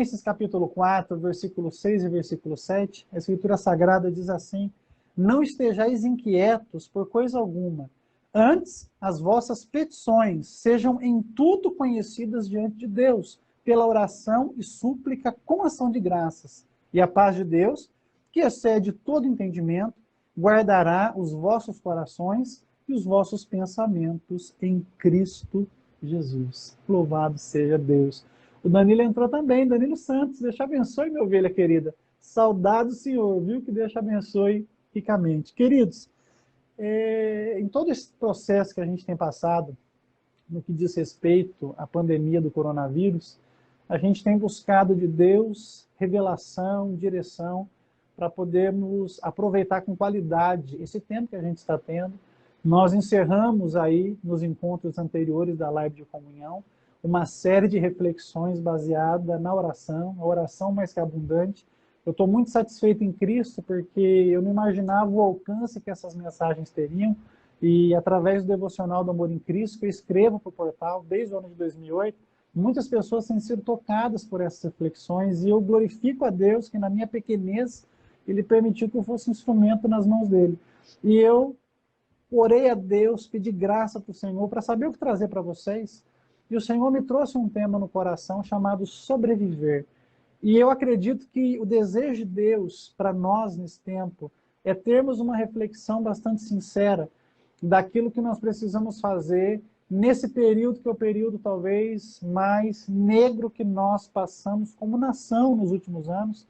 Filipenses capítulo 4, versículo 6 e versículo 7, a Escritura Sagrada diz assim: não estejais inquietos por coisa alguma, antes as vossas petições sejam em tudo conhecidas diante de Deus, pela oração e súplica com ação de graças. E a paz de Deus, que excede todo entendimento, guardará os vossos corações e os vossos pensamentos em Cristo Jesus. Louvado seja Deus. O Danilo entrou também, Danilo Santos. Deus te abençoe, minha ovelha querida. Saudade do Senhor, viu? Que Deus te abençoe ricamente. Queridos, em todo esse processo que a gente tem passado, no que diz respeito à pandemia do coronavírus, a gente tem buscado de Deus revelação, direção, para podermos aproveitar com qualidade esse tempo que a gente está tendo. Nós encerramos aí, nos encontros anteriores da live de comunhão, uma série de reflexões baseada na oração, a oração mais que abundante. Eu estou muito satisfeito em Cristo, porque eu não imaginava o alcance que essas mensagens teriam, e através do Devocional do Amor em Cristo, que eu escrevo para o portal desde o ano de 2008, muitas pessoas têm sido tocadas por essas reflexões, e eu glorifico a Deus que na minha pequenez Ele permitiu que eu fosse instrumento nas mãos dele. E eu orei a Deus, pedi graça para o Senhor para saber o que trazer para vocês, e o Senhor me trouxe um tema no coração chamado sobreviver. E eu acredito que o desejo de Deus para nós nesse tempo é termos uma reflexão bastante sincera daquilo que nós precisamos fazer nesse período, que é o período talvez mais negro que nós passamos como nação nos últimos anos,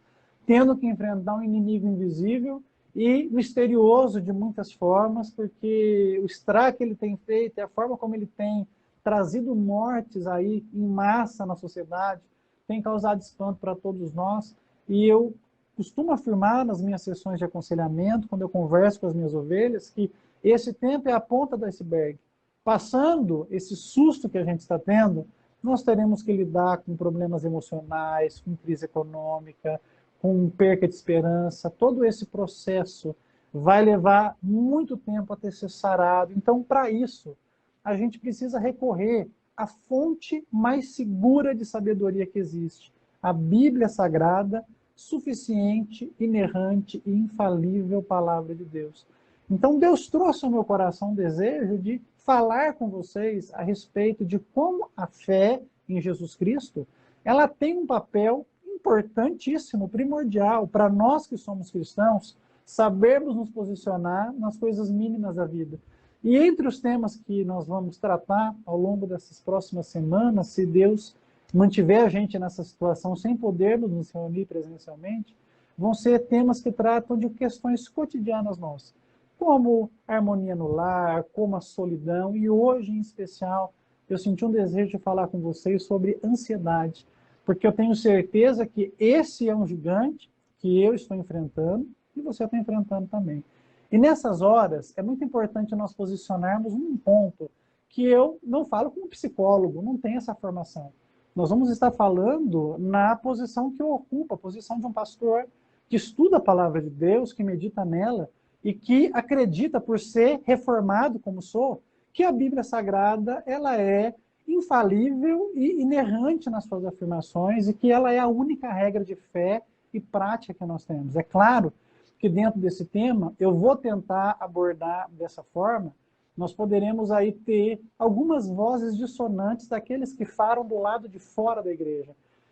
tendo que enfrentar um inimigo invisível e misterioso de muitas formas, porque o estrago que ele tem feito e a forma como ele tem trazido mortes aí em massa na sociedade, tem causado espanto para todos nós. E eu costumo afirmar nas minhas sessões de aconselhamento, quando eu converso com as minhas ovelhas, que esse tempo é a ponta do iceberg. Passando esse susto que a gente está tendo, nós teremos que lidar com problemas emocionais, com crise econômica, com perca de esperança. Todo esse processo vai levar muito tempo até ser sarado. Então, para isso, a gente precisa recorrer à fonte mais segura de sabedoria que existe, a Bíblia Sagrada, suficiente, inerrante e infalível palavra de Deus. Então, Deus trouxe ao meu coração um desejo de falar com vocês a respeito de como a fé em Jesus Cristo, ela tem um papel importantíssimo, primordial, para nós que somos cristãos, sabermos nos posicionar nas coisas mínimas da vida. E entre os temas que nós vamos tratar ao longo dessas próximas semanas, se Deus mantiver a gente nessa situação sem podermos nos reunir presencialmente, vão ser temas que tratam de questões cotidianas nossas, como a harmonia no lar, como a solidão, e hoje, em especial, eu senti um desejo de falar com vocês sobre ansiedade, porque eu tenho certeza que esse é um gigante que eu estou enfrentando e você está enfrentando também. E nessas horas, é muito importante nós posicionarmos num ponto que eu não falo como psicólogo, não tenho essa formação. Nós vamos estar falando na posição que eu ocupo, a posição de um pastor que estuda a palavra de Deus, que medita nela e que acredita, por ser reformado como sou, que a Bíblia Sagrada ela é infalível e inerrante nas suas afirmações e que ela é a única regra de fé e prática que nós temos. É claro que dentro desse tema eu vou tentar abordar dessa forma. Nós poderemos aí ter algumas vozes dissonantes daqueles que falam do lado de fora da igreja.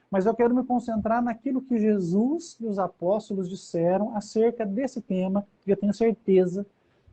Mas eu quero me concentrar naquilo que Jesus e os apóstolos disseram acerca desse tema, e eu tenho certeza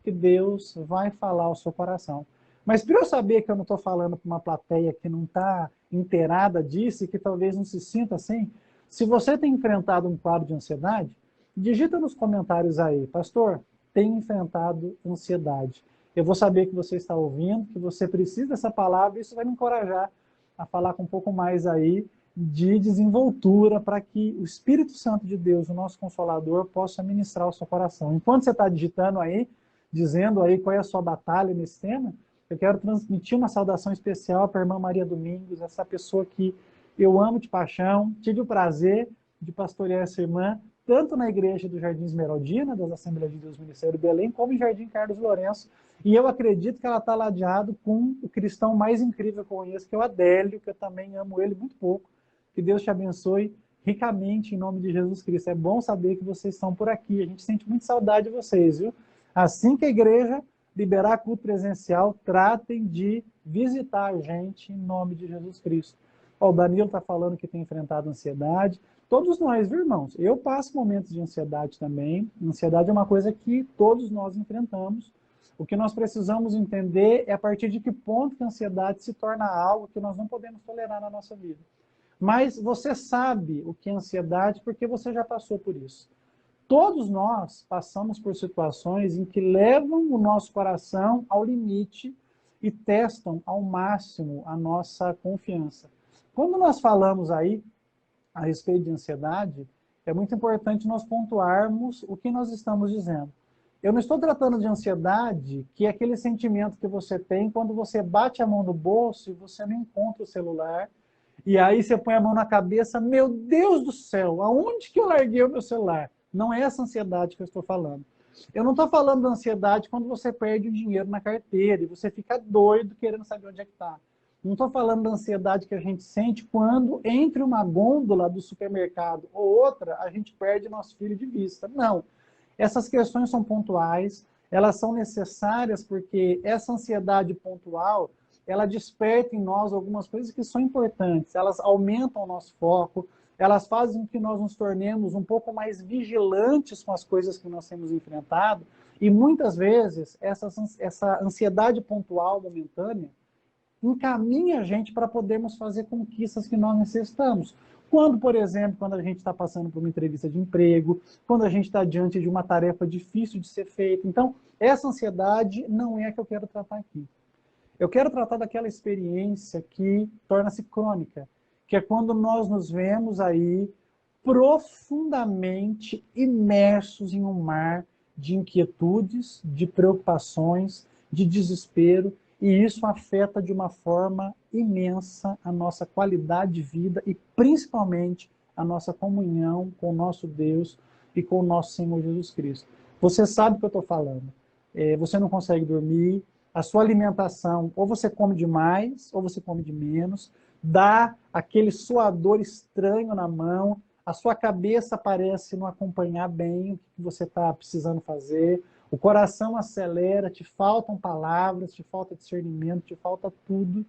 que Deus vai falar ao seu coração. Mas para eu saber que eu não estou falando para uma plateia que não está inteirada disso e que talvez não se sinta assim, se você tem enfrentado um quadro de ansiedade, digita nos comentários aí, pastor, tem enfrentado ansiedade. Eu vou saber que você está ouvindo, que você precisa dessa palavra, e isso vai me encorajar a falar com um pouco mais aí de desenvoltura para que o Espírito Santo de Deus, o nosso Consolador, possa ministrar o seu coração. Enquanto você está digitando aí, dizendo aí qual é a sua batalha nesse tema, eu quero transmitir uma saudação especial para a irmã Maria Domingos, essa pessoa que eu amo de paixão, tive o prazer de pastorear essa irmã, tanto na igreja do Jardim Esmeraldina, das Assembleias de Deus Ministério Belém, como em Jardim Carlos Lourenço. E eu acredito que ela está ladeado com o cristão mais incrível que eu conheço, que é o Adélio, que eu também amo ele muito pouco. Que Deus te abençoe ricamente em nome de Jesus Cristo. É bom saber que vocês estão por aqui. A gente sente muita saudade de vocês, viu? Assim que a igreja liberar culto presencial, tratem de visitar a gente em nome de Jesus Cristo. Ó, o Danilo está falando que tem enfrentado ansiedade. Todos nós, viu, irmãos? Eu passo momentos de ansiedade também. Ansiedade é uma coisa que todos nós enfrentamos. O que nós precisamos entender é a partir de que ponto que a ansiedade se torna algo que nós não podemos tolerar na nossa vida. Mas você sabe o que é ansiedade porque você já passou por isso. Todos nós passamos por situações em que levam o nosso coração ao limite e testam ao máximo a nossa confiança. Quando nós falamos aí a respeito de ansiedade, é muito importante nós pontuarmos o que nós estamos dizendo. Eu não estou tratando de ansiedade, que é aquele sentimento que você tem quando você bate a mão no bolso e você não encontra o celular, e aí você põe a mão na cabeça, meu Deus do céu, aonde que eu larguei o meu celular? Não é essa ansiedade que eu estou falando. Eu não estou falando da ansiedade quando você perde o dinheiro na carteira e você fica doido querendo saber onde é que está. Não estou falando da ansiedade que a gente sente quando, entre uma gôndola do supermercado ou outra, a gente perde nosso filho de vista. Não. Essas questões são pontuais, elas são necessárias porque essa ansiedade pontual, ela desperta em nós algumas coisas que são importantes. Elas aumentam o nosso foco, elas fazem com que nós nos tornemos um pouco mais vigilantes com as coisas que nós temos enfrentado. E muitas vezes, essa ansiedade pontual, momentânea, encaminha a gente para podermos fazer conquistas que nós necessitamos. Quando, por exemplo, quando a gente está passando por uma entrevista de emprego, quando a gente está diante de uma tarefa difícil de ser feita. Então, essa ansiedade não é a que eu quero tratar aqui. Eu quero tratar daquela experiência que torna-se crônica, que é quando nós nos vemos aí profundamente imersos em um mar de inquietudes, de preocupações, de desespero, e isso afeta de uma forma imensa a nossa qualidade de vida e principalmente a nossa comunhão com o nosso Deus e com o nosso Senhor Jesus Cristo. Você sabe o que eu estou falando. Você não consegue dormir, a sua alimentação, ou você come demais, ou você come de menos, dá aquele suador estranho na mão, a sua cabeça parece não acompanhar bem o que você está precisando fazer, o coração acelera, te faltam palavras, te falta discernimento, te falta tudo,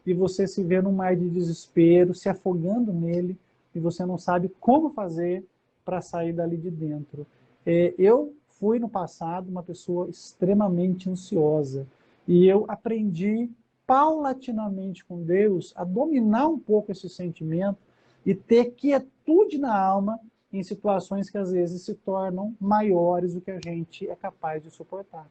e você se vê num mar de desespero, se afogando nele, e você não sabe como fazer para sair dali de dentro. Eu fui no passado uma pessoa extremamente ansiosa, e eu aprendi paulatinamente com Deus a dominar um pouco esse sentimento e ter quietude na alma em situações que às vezes se tornam maiores do que a gente é capaz de suportar.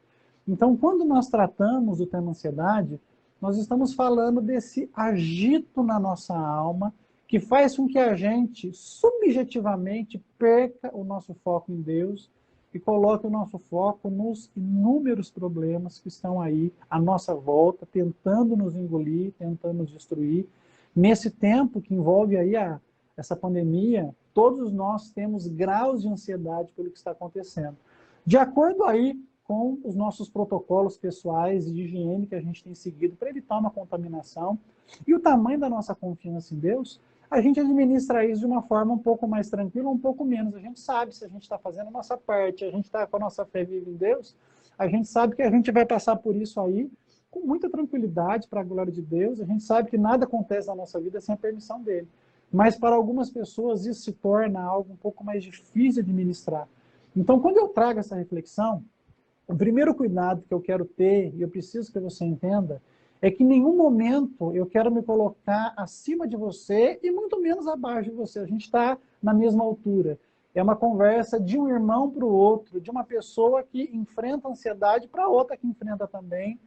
Então, quando nós tratamos do tema ansiedade, nós estamos falando desse agito na nossa alma que faz com que a gente subjetivamente perca o nosso foco em Deus e coloque o nosso foco nos inúmeros problemas que estão aí à nossa volta, tentando nos engolir, tentando nos destruir. Nesse tempo que envolve aí essa pandemia, todos nós temos graus de ansiedade pelo que está acontecendo. De acordo aí com os nossos protocolos pessoais de higiene que a gente tem seguido para evitar uma contaminação e o tamanho da nossa confiança em Deus, a gente administra isso de uma forma um pouco mais tranquila, um pouco menos. A gente sabe se a gente está fazendo a nossa parte, a gente está com a nossa fé viva em Deus, a gente sabe que a gente vai passar por isso aí com muita tranquilidade para a glória de Deus, a gente sabe que nada acontece na nossa vida sem a permissão dele. Mas para algumas pessoas isso se torna algo um pouco mais difícil de administrar. Então, quando eu trago essa reflexão, o primeiro cuidado que eu quero ter, e eu preciso que você entenda, é que em nenhum momento eu quero me colocar acima de você e muito menos abaixo de você. A gente está na mesma altura. É uma conversa de um irmão para o outro, de uma pessoa que enfrenta ansiedade para outra que enfrenta também,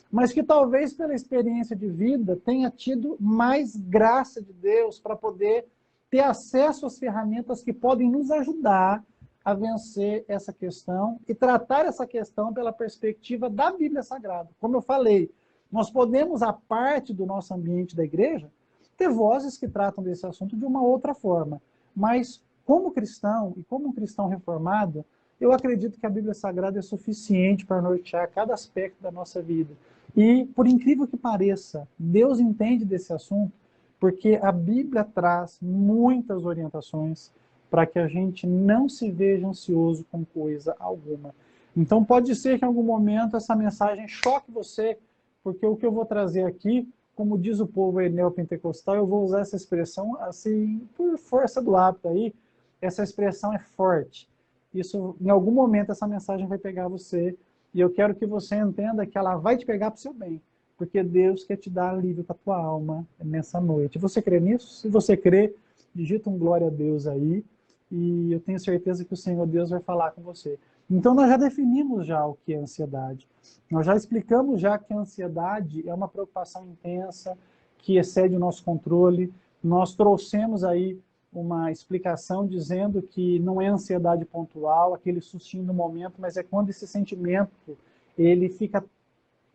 mas que talvez pela experiência de vida tenha tido mais graça de Deus para poder ter acesso às ferramentas que podem nos ajudar a vencer essa questão e tratar essa questão pela perspectiva da Bíblia Sagrada. Como eu falei, nós podemos, à parte do nosso ambiente da igreja, ter vozes que tratam desse assunto de uma outra forma. Mas, como cristão e como um cristão reformado, eu acredito que a Bíblia Sagrada é suficiente para nortear cada aspecto da nossa vida. E, por incrível que pareça, Deus entende desse assunto porque a Bíblia traz muitas orientações para que a gente não se veja ansioso com coisa alguma. Então pode ser que em algum momento essa mensagem choque você, porque o que eu vou trazer aqui, como diz o povo neopentecostal, eu vou usar essa expressão assim, por força do hábito aí, essa expressão é forte. Isso, em algum momento essa mensagem vai pegar você, e eu quero que você entenda que ela vai te pegar para o seu bem, porque Deus quer te dar alívio para a tua alma nessa noite. Você crê nisso? Se você crê, digita um glória a Deus aí, e eu tenho certeza que o Senhor Deus vai falar com você. Então nós já definimos já o que é ansiedade. Nós já explicamos já que a ansiedade é uma preocupação intensa, que excede o nosso controle. Nós trouxemos aí uma explicação dizendo que não é ansiedade pontual, aquele sustinho no momento, mas é quando esse sentimento ele fica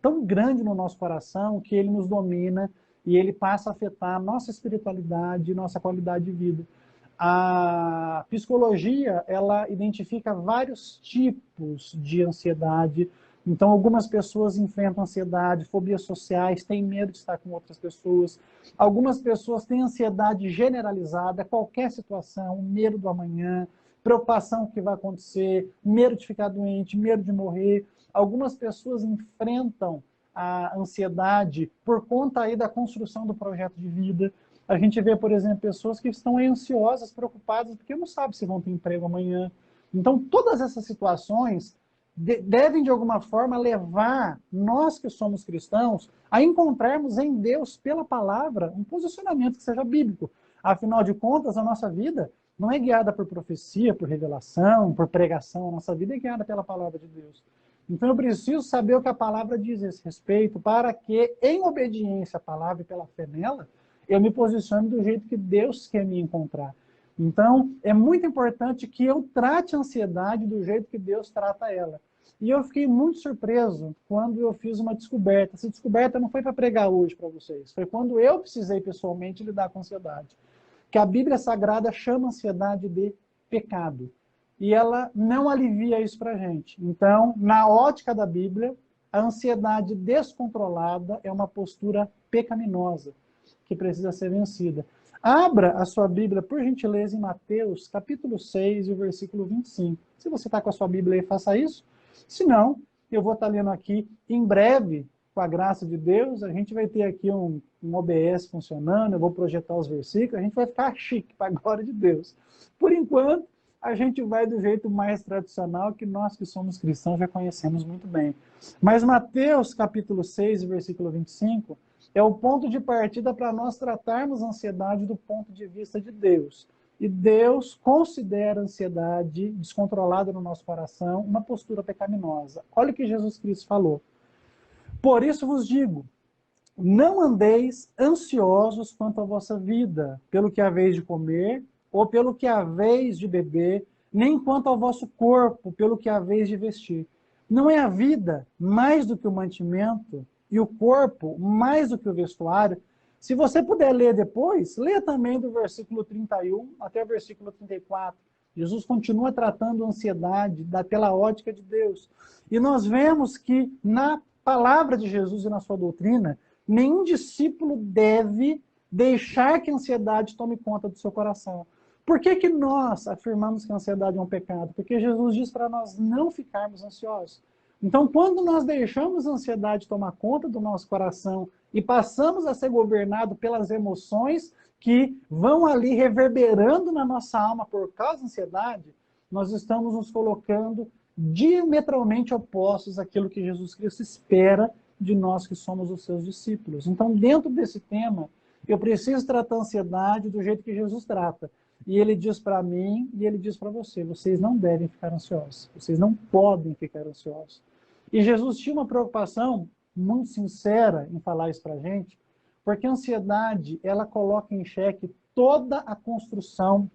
tão grande no nosso coração que ele nos domina e ele passa a afetar a nossa espiritualidade e nossa qualidade de vida. A psicologia, ela identifica vários tipos de ansiedade. Então, algumas pessoas enfrentam ansiedade, fobias sociais, têm medo de estar com outras pessoas. Algumas pessoas têm ansiedade generalizada, qualquer situação, medo do amanhã, preocupação com o que vai acontecer, medo de ficar doente, medo de morrer. Algumas pessoas enfrentam a ansiedade por conta aí da construção do projeto de vida. A gente vê, por exemplo, pessoas que estão ansiosas, preocupadas, porque não sabem se vão ter emprego amanhã. Então, todas essas situações devem, de alguma forma, levar nós que somos cristãos a encontrarmos em Deus, pela palavra, um posicionamento que seja bíblico. Afinal de contas, a nossa vida não é guiada por profecia, por revelação, por pregação. A nossa vida é guiada pela palavra de Deus. Então, eu preciso saber o que a palavra diz a esse respeito para que, em obediência à palavra e pela fé nela, eu me posiciono do jeito que Deus quer me encontrar. Então, é muito importante que eu trate a ansiedade do jeito que Deus trata ela. E eu fiquei muito surpreso quando eu fiz uma descoberta. Essa descoberta não foi para pregar hoje para vocês, foi quando eu precisei pessoalmente lidar com a ansiedade. Que a Bíblia Sagrada chama a ansiedade de pecado. E ela não alivia isso para a gente. Então, na ótica da Bíblia, a ansiedade descontrolada é uma postura pecaminosa que precisa ser vencida. Abra a sua Bíblia, por gentileza, em Mateus, capítulo 6, e o versículo 25. Se você está com a sua Bíblia aí, faça isso. Se não, eu vou estar lendo aqui em breve, com a graça de Deus, a gente vai ter aqui um OBS funcionando, eu vou projetar os versículos, a gente vai ficar chique, para a glória de Deus. Por enquanto, a gente vai do jeito mais tradicional, que nós que somos cristãos já conhecemos muito bem. Mas Mateus, capítulo 6, versículo 25, é o ponto de partida para nós tratarmos a ansiedade do ponto de vista de Deus. E Deus considera a ansiedade descontrolada no nosso coração uma postura pecaminosa. Olha o que Jesus Cristo falou. Por isso vos digo, não andeis ansiosos quanto à vossa vida, pelo que haveis de comer, ou pelo que haveis de beber, nem quanto ao vosso corpo, pelo que haveis de vestir. Não é a vida mais do que o mantimento, e o corpo mais do que o vestuário? Se você puder ler depois, leia também do versículo 31 até o versículo 34. Jesus continua tratando a ansiedade pela ótica de Deus. E nós vemos que na palavra de Jesus e na sua doutrina, nenhum discípulo deve deixar que a ansiedade tome conta do seu coração. Por que que nós afirmamos que a ansiedade é um pecado? Porque Jesus diz para nós não ficarmos ansiosos. Então, quando nós deixamos a ansiedade tomar conta do nosso coração e passamos a ser governado pelas emoções que vão ali reverberando na nossa alma por causa da ansiedade, nós estamos nos colocando diametralmente opostos àquilo que Jesus Cristo espera de nós que somos os seus discípulos. Então, dentro desse tema, eu preciso tratar a ansiedade do jeito que Jesus trata. E ele diz para mim e ele diz para você, vocês não devem ficar ansiosos, vocês não podem ficar ansiosos. E Jesus tinha uma preocupação muito sincera em falar isso para a gente, porque a ansiedade, ela coloca em xeque toda a construção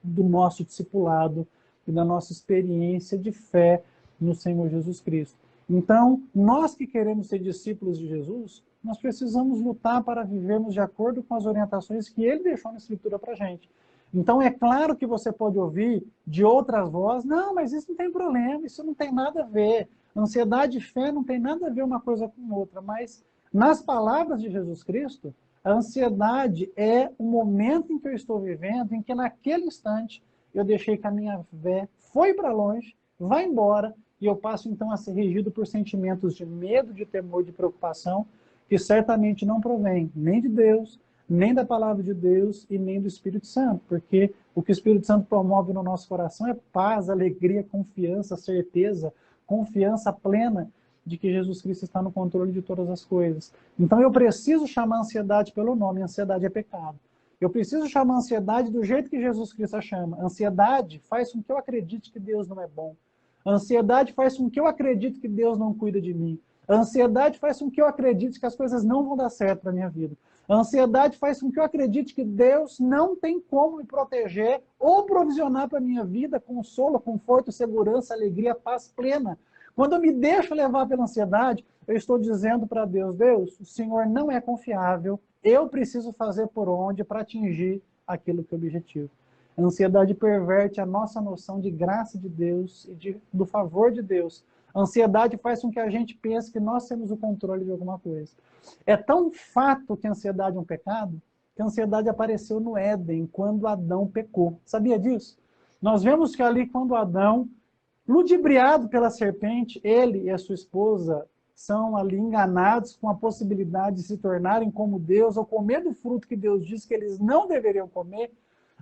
do nosso discipulado e da nossa experiência de fé no Senhor Jesus Cristo. Então, nós que queremos ser discípulos de Jesus, nós precisamos lutar para vivermos de acordo com as orientações que ele deixou na Escritura para a gente. Então, é claro que você pode ouvir de outras vozes, não, mas isso não tem problema, isso não tem nada a ver. Ansiedade e fé não tem nada a ver uma coisa com outra, mas nas palavras de Jesus Cristo, A ansiedade é o momento em que eu estou vivendo, em que naquele instante eu deixei que a minha fé foi para longe, vai embora, e eu passo então a ser regido por sentimentos de medo, de temor, de preocupação, que certamente não provém nem de Deus, nem da palavra de Deus e nem do Espírito Santo, porque o que o Espírito Santo promove no nosso coração é paz, alegria, confiança, certeza, confiança plena de que Jesus Cristo está no controle de todas as coisas. Então eu preciso chamar a ansiedade pelo nome, a ansiedade é pecado. Eu preciso chamar a ansiedade do jeito que Jesus Cristo a chama. A ansiedade faz com que eu acredite que Deus não é bom. A ansiedade faz com que eu acredite que Deus não cuida de mim. A ansiedade faz com que eu acredite que as coisas não vão dar certo na minha vida. A ansiedade faz com que eu acredite que Deus não tem como me proteger ou provisionar para a minha vida consolo, conforto, segurança, alegria, paz plena. Quando eu me deixo levar pela ansiedade, eu estou dizendo para Deus, Deus, o Senhor não é confiável, eu preciso fazer por onde para atingir aquilo que é o objetivo. A ansiedade perverte a nossa noção de graça de Deus e do favor de Deus. A ansiedade faz com que a gente pense que nós temos o controle de alguma coisa. É tão fato que a ansiedade é um pecado, que a ansiedade apareceu no Éden, quando Adão pecou. Sabia disso? Nós vemos que ali, quando Adão, ludibriado pela serpente, ele e a sua esposa são ali enganados com a possibilidade de se tornarem como Deus, ou comer do fruto que Deus disse que eles não deveriam comer.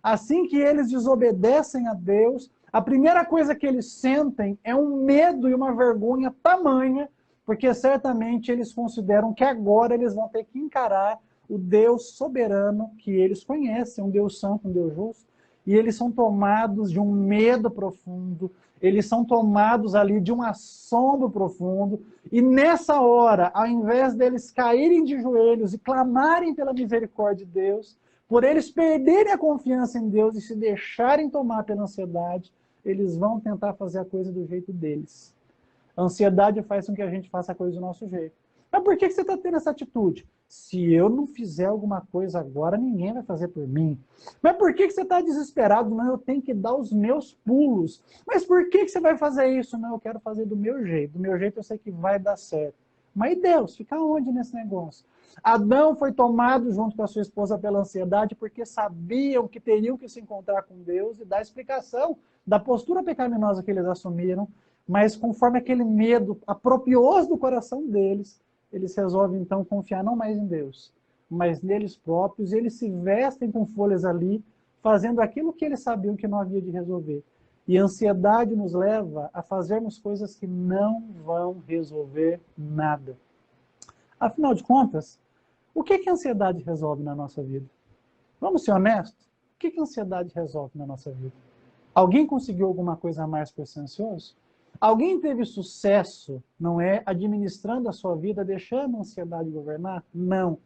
Assim que eles desobedecem a Deus, a primeira coisa que eles sentem é um medo e uma vergonha tamanha, porque certamente eles consideram que agora eles vão ter que encarar o Deus soberano que eles conhecem, um Deus santo, um Deus justo, e eles são tomados de um medo profundo, eles são tomados ali de um assombro profundo, e nessa hora, ao invés deles caírem de joelhos e clamarem pela misericórdia de Deus, por eles perderem a confiança em Deus e se deixarem tomar pela ansiedade, eles vão tentar fazer a coisa do jeito deles. A ansiedade faz com que a gente faça a coisa do nosso jeito. Mas por que você está tendo essa atitude? Se eu não fizer alguma coisa agora, ninguém vai fazer por mim. Mas por que você está desesperado? Não, eu tenho que dar os meus pulos. Mas por que você vai fazer isso? Não, eu quero fazer do meu jeito. Do meu jeito eu sei que vai dar certo. Mas e Deus? Fica onde nesse negócio? Adão foi tomado junto com a sua esposa pela ansiedade porque sabiam que teriam que se encontrar com Deus e dar explicação da postura pecaminosa que eles assumiram, mas conforme aquele medo apropriou-se do coração deles, eles resolvem então confiar não mais em Deus, mas neles próprios, e eles se vestem com folhas ali, fazendo aquilo que eles sabiam que não havia de resolver. E a ansiedade nos leva a fazermos coisas que não vão resolver nada. Afinal de contas, o que a ansiedade resolve na nossa vida? Vamos ser honestos? O que a ansiedade resolve na nossa vida? Alguém conseguiu alguma coisa a mais por ser ansioso? Alguém teve sucesso, não é, administrando a sua vida, deixando a ansiedade governar? Não.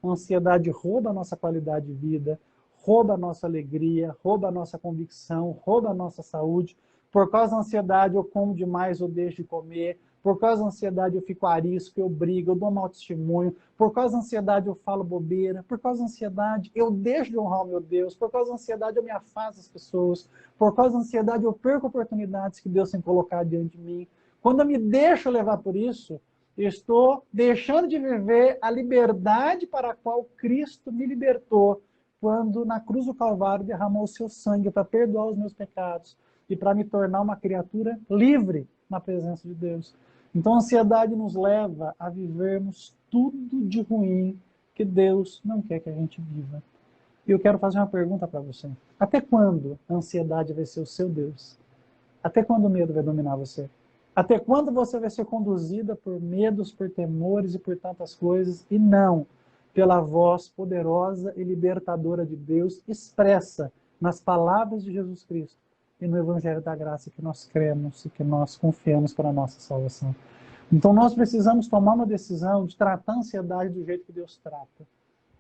A ansiedade rouba a nossa qualidade de vida, rouba a nossa alegria, rouba a nossa convicção, rouba a nossa saúde. Por causa da ansiedade eu como demais ou deixo de comer. Por causa da ansiedade eu fico arisco, eu brigo, eu dou mau testemunho. Por causa da ansiedade eu falo bobeira. Por causa da ansiedade eu deixo de honrar o meu Deus. Por causa da ansiedade eu me afasto das pessoas. Por causa da ansiedade eu perco oportunidades que Deus tem colocado diante de mim. Quando eu me deixo levar por isso, eu estou deixando de viver a liberdade para a qual Cristo me libertou quando na cruz do Calvário derramou o seu sangue para perdoar os meus pecados e para me tornar uma criatura livre na presença de Deus. Então a ansiedade nos leva a vivermos tudo de ruim que Deus não quer que a gente viva. E eu quero fazer uma pergunta para você. Até quando a ansiedade vai ser o seu Deus? Até quando o medo vai dominar você? Até quando você vai ser conduzida por medos, por temores e por tantas coisas, e não pela voz poderosa e libertadora de Deus, expressa nas palavras de Jesus Cristo e no Evangelho da Graça que nós cremos e que nós confiamos para a nossa salvação. Então nós precisamos tomar uma decisão de tratar a ansiedade do jeito que Deus trata.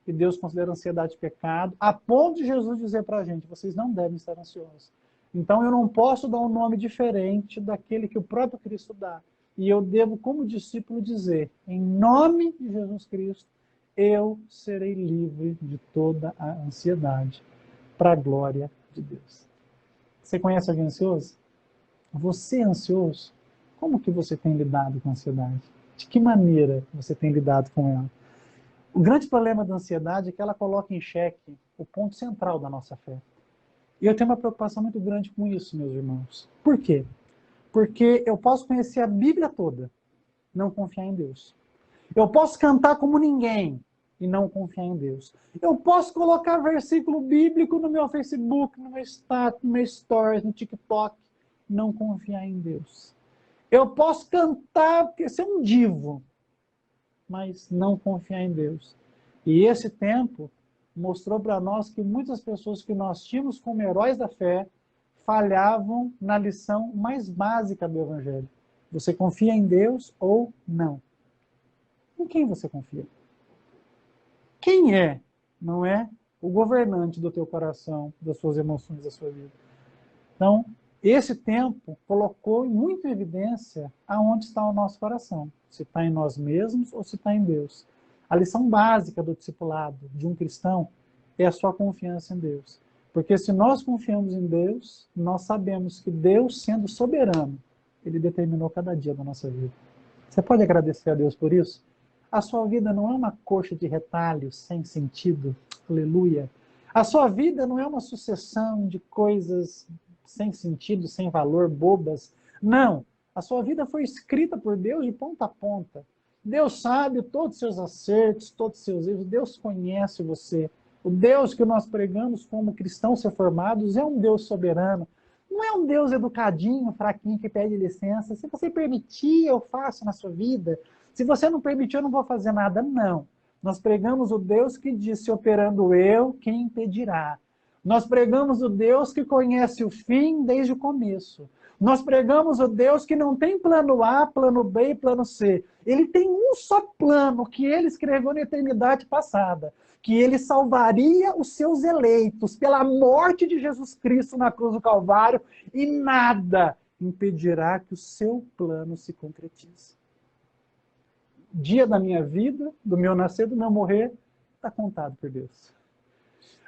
E Deus considera a ansiedade pecado, a ponto de Jesus dizer para a gente, vocês não devem estar ansiosos. Então eu não posso dar um nome diferente daquele que o próprio Cristo dá. E eu devo, como discípulo, dizer, em nome de Jesus Cristo, eu serei livre de toda a ansiedade, para a glória de Deus. Você conhece alguém ansioso? Você é ansioso? Como que você tem lidado com a ansiedade? De que maneira você tem lidado com ela? O grande problema da ansiedade é que ela coloca em xeque o ponto central da nossa fé. E eu tenho uma preocupação muito grande com isso, meus irmãos. Por quê? Porque eu posso conhecer a Bíblia toda, não confiar em Deus. Eu posso cantar como ninguém e não confiar em Deus. Eu posso colocar versículo bíblico no meu Facebook, no meu status, no meu stories, no TikTok, não confiar em Deus. Eu posso cantar, porque ser um divo, mas não confiar em Deus. E esse tempo mostrou para nós que muitas pessoas que nós tínhamos como heróis da fé falhavam na lição mais básica do Evangelho. Você confia em Deus ou não? Em quem você confia? Quem é, não é, o governante do teu coração, das suas emoções, da sua vida? Então, esse tempo colocou muito em evidência aonde está o nosso coração. Se está em nós mesmos ou se está em Deus. A lição básica do discipulado de um cristão é a sua confiança em Deus. Porque se nós confiamos em Deus, nós sabemos que Deus, sendo soberano, Ele determinou cada dia da nossa vida. Você pode agradecer a Deus por isso? A sua vida não é uma coxa de retalhos sem sentido. Aleluia. A sua vida não é uma sucessão de coisas sem sentido, sem valor, bobas. Não. A sua vida foi escrita por Deus de ponta a ponta. Deus sabe todos os seus acertos, todos os seus erros. Deus conhece você. O Deus que nós pregamos como cristãos reformados é um Deus soberano. Não é um Deus educadinho, fraquinho, que pede licença. Se você permitir, eu faço na sua vida. Se você não permitir, eu não vou fazer nada. Não. Nós pregamos o Deus que disse, operando eu, quem impedirá? Nós pregamos o Deus que conhece o fim desde o começo. Nós pregamos o Deus que não tem plano A, plano B e plano C. Ele tem um só plano que ele escreveu na eternidade passada, que ele salvaria os seus eleitos pela morte de Jesus Cristo na cruz do Calvário, e nada impedirá que o seu plano se concretize. Dia da minha vida, do meu nascer, do meu morrer, está contado por Deus.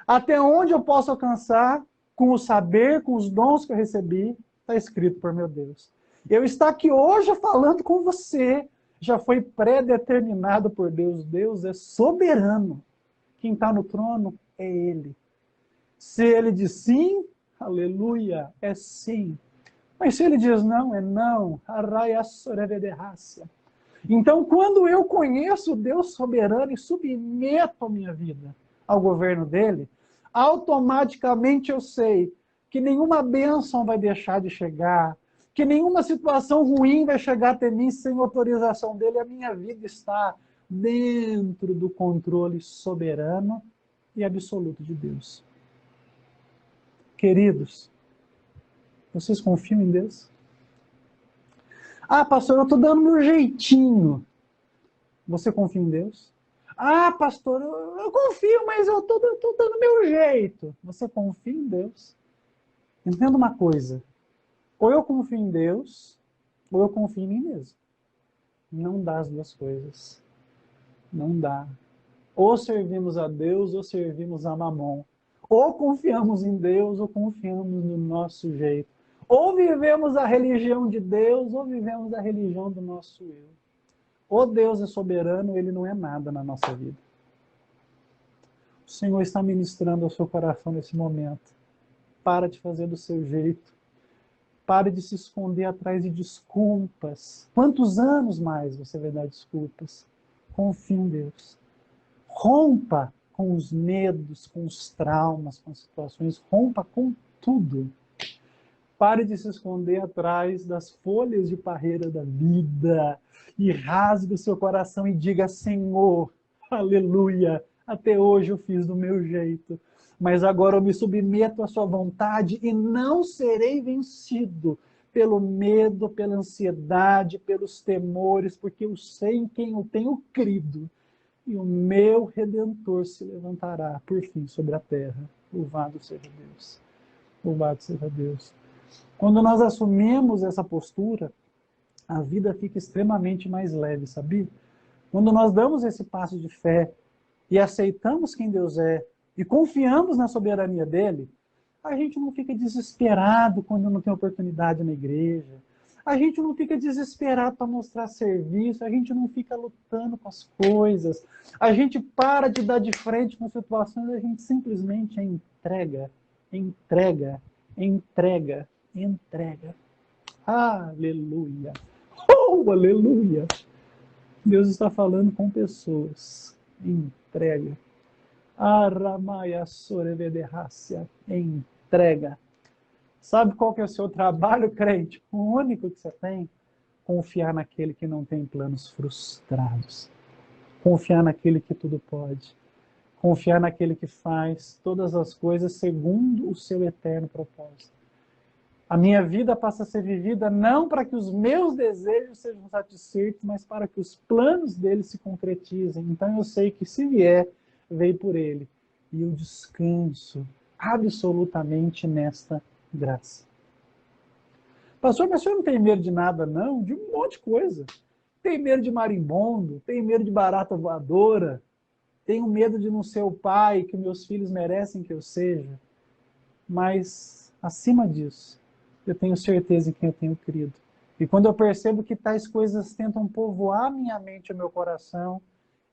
Até onde eu posso alcançar com o saber, com os dons que eu recebi, está escrito por meu Deus. Eu estar aqui hoje falando com você, já foi pré-determinado por Deus. Deus é soberano. Quem está no trono é Ele. Se Ele diz sim, aleluia, é sim. Mas se Ele diz não, é não. Então, quando eu conheço Deus soberano e submeto a minha vida ao governo dele, automaticamente eu sei que nenhuma bênção vai deixar de chegar, que nenhuma situação ruim vai chegar até mim sem autorização dele. A minha vida está dentro do controle soberano e absoluto de Deus. Queridos, vocês confiam em Deus? Ah, pastor, eu estou dando meu jeitinho. Você confia em Deus? Ah, pastor, eu confio, mas eu estou dando meu jeito. Você confia em Deus? Entenda uma coisa. Ou eu confio em Deus, ou eu confio em mim mesmo. Não dá as duas coisas. Não dá. Ou servimos a Deus, ou servimos a Mamon. Ou confiamos em Deus, ou confiamos no nosso jeito. Ou vivemos a religião de Deus, ou vivemos a religião do nosso eu. Ou Deus é soberano, Ele não é nada na nossa vida. O Senhor está ministrando ao seu coração nesse momento. Para de fazer do seu jeito. Pare de se esconder atrás de desculpas. Quantos anos mais você vai dar desculpas? Confie em Deus. Rompa com os medos, com os traumas, com as situações. Rompa com tudo. Pare de se esconder atrás das folhas de parreira da vida e rasgue o seu coração e diga: Senhor, aleluia, até hoje eu fiz do meu jeito, mas agora eu me submeto à sua vontade e não serei vencido pelo medo, pela ansiedade, pelos temores, porque eu sei em quem eu tenho crido e o meu Redentor se levantará por fim sobre a terra. Louvado seja Deus. Louvado seja Deus. Quando nós assumimos essa postura, a vida fica extremamente mais leve, sabia? Quando nós damos esse passo de fé e aceitamos quem Deus é e confiamos na soberania dele, a gente não fica desesperado quando não tem oportunidade na igreja. A gente não fica desesperado para mostrar serviço, a gente não fica lutando com as coisas, a gente para de dar de frente com situações, a gente simplesmente entrega, entrega, entrega, entrega. Aleluia! Oh, aleluia! Deus está falando com pessoas. Entrega. Aramaya sorevederácia. Entrega. Sabe qual que é o seu trabalho, crente? O único que você tem? Confiar naquele que não tem planos frustrados. Confiar naquele que tudo pode. Confiar naquele que faz todas as coisas segundo o seu eterno propósito. A minha vida passa a ser vivida não para que os meus desejos sejam satisfeitos, mas para que os planos dele se concretizem. Então eu sei que se vier, veio por ele. E eu descanso absolutamente nesta graça. Pastor, mas o senhor não tem medo de nada, não? De um monte de coisa. Tem medo de marimbondo, tem medo de barata voadora, tenho medo de não ser o pai que meus filhos merecem que eu seja. Mas, acima disso, eu tenho certeza em quem eu tenho crido. E quando eu percebo que tais coisas tentam povoar minha mente e meu coração,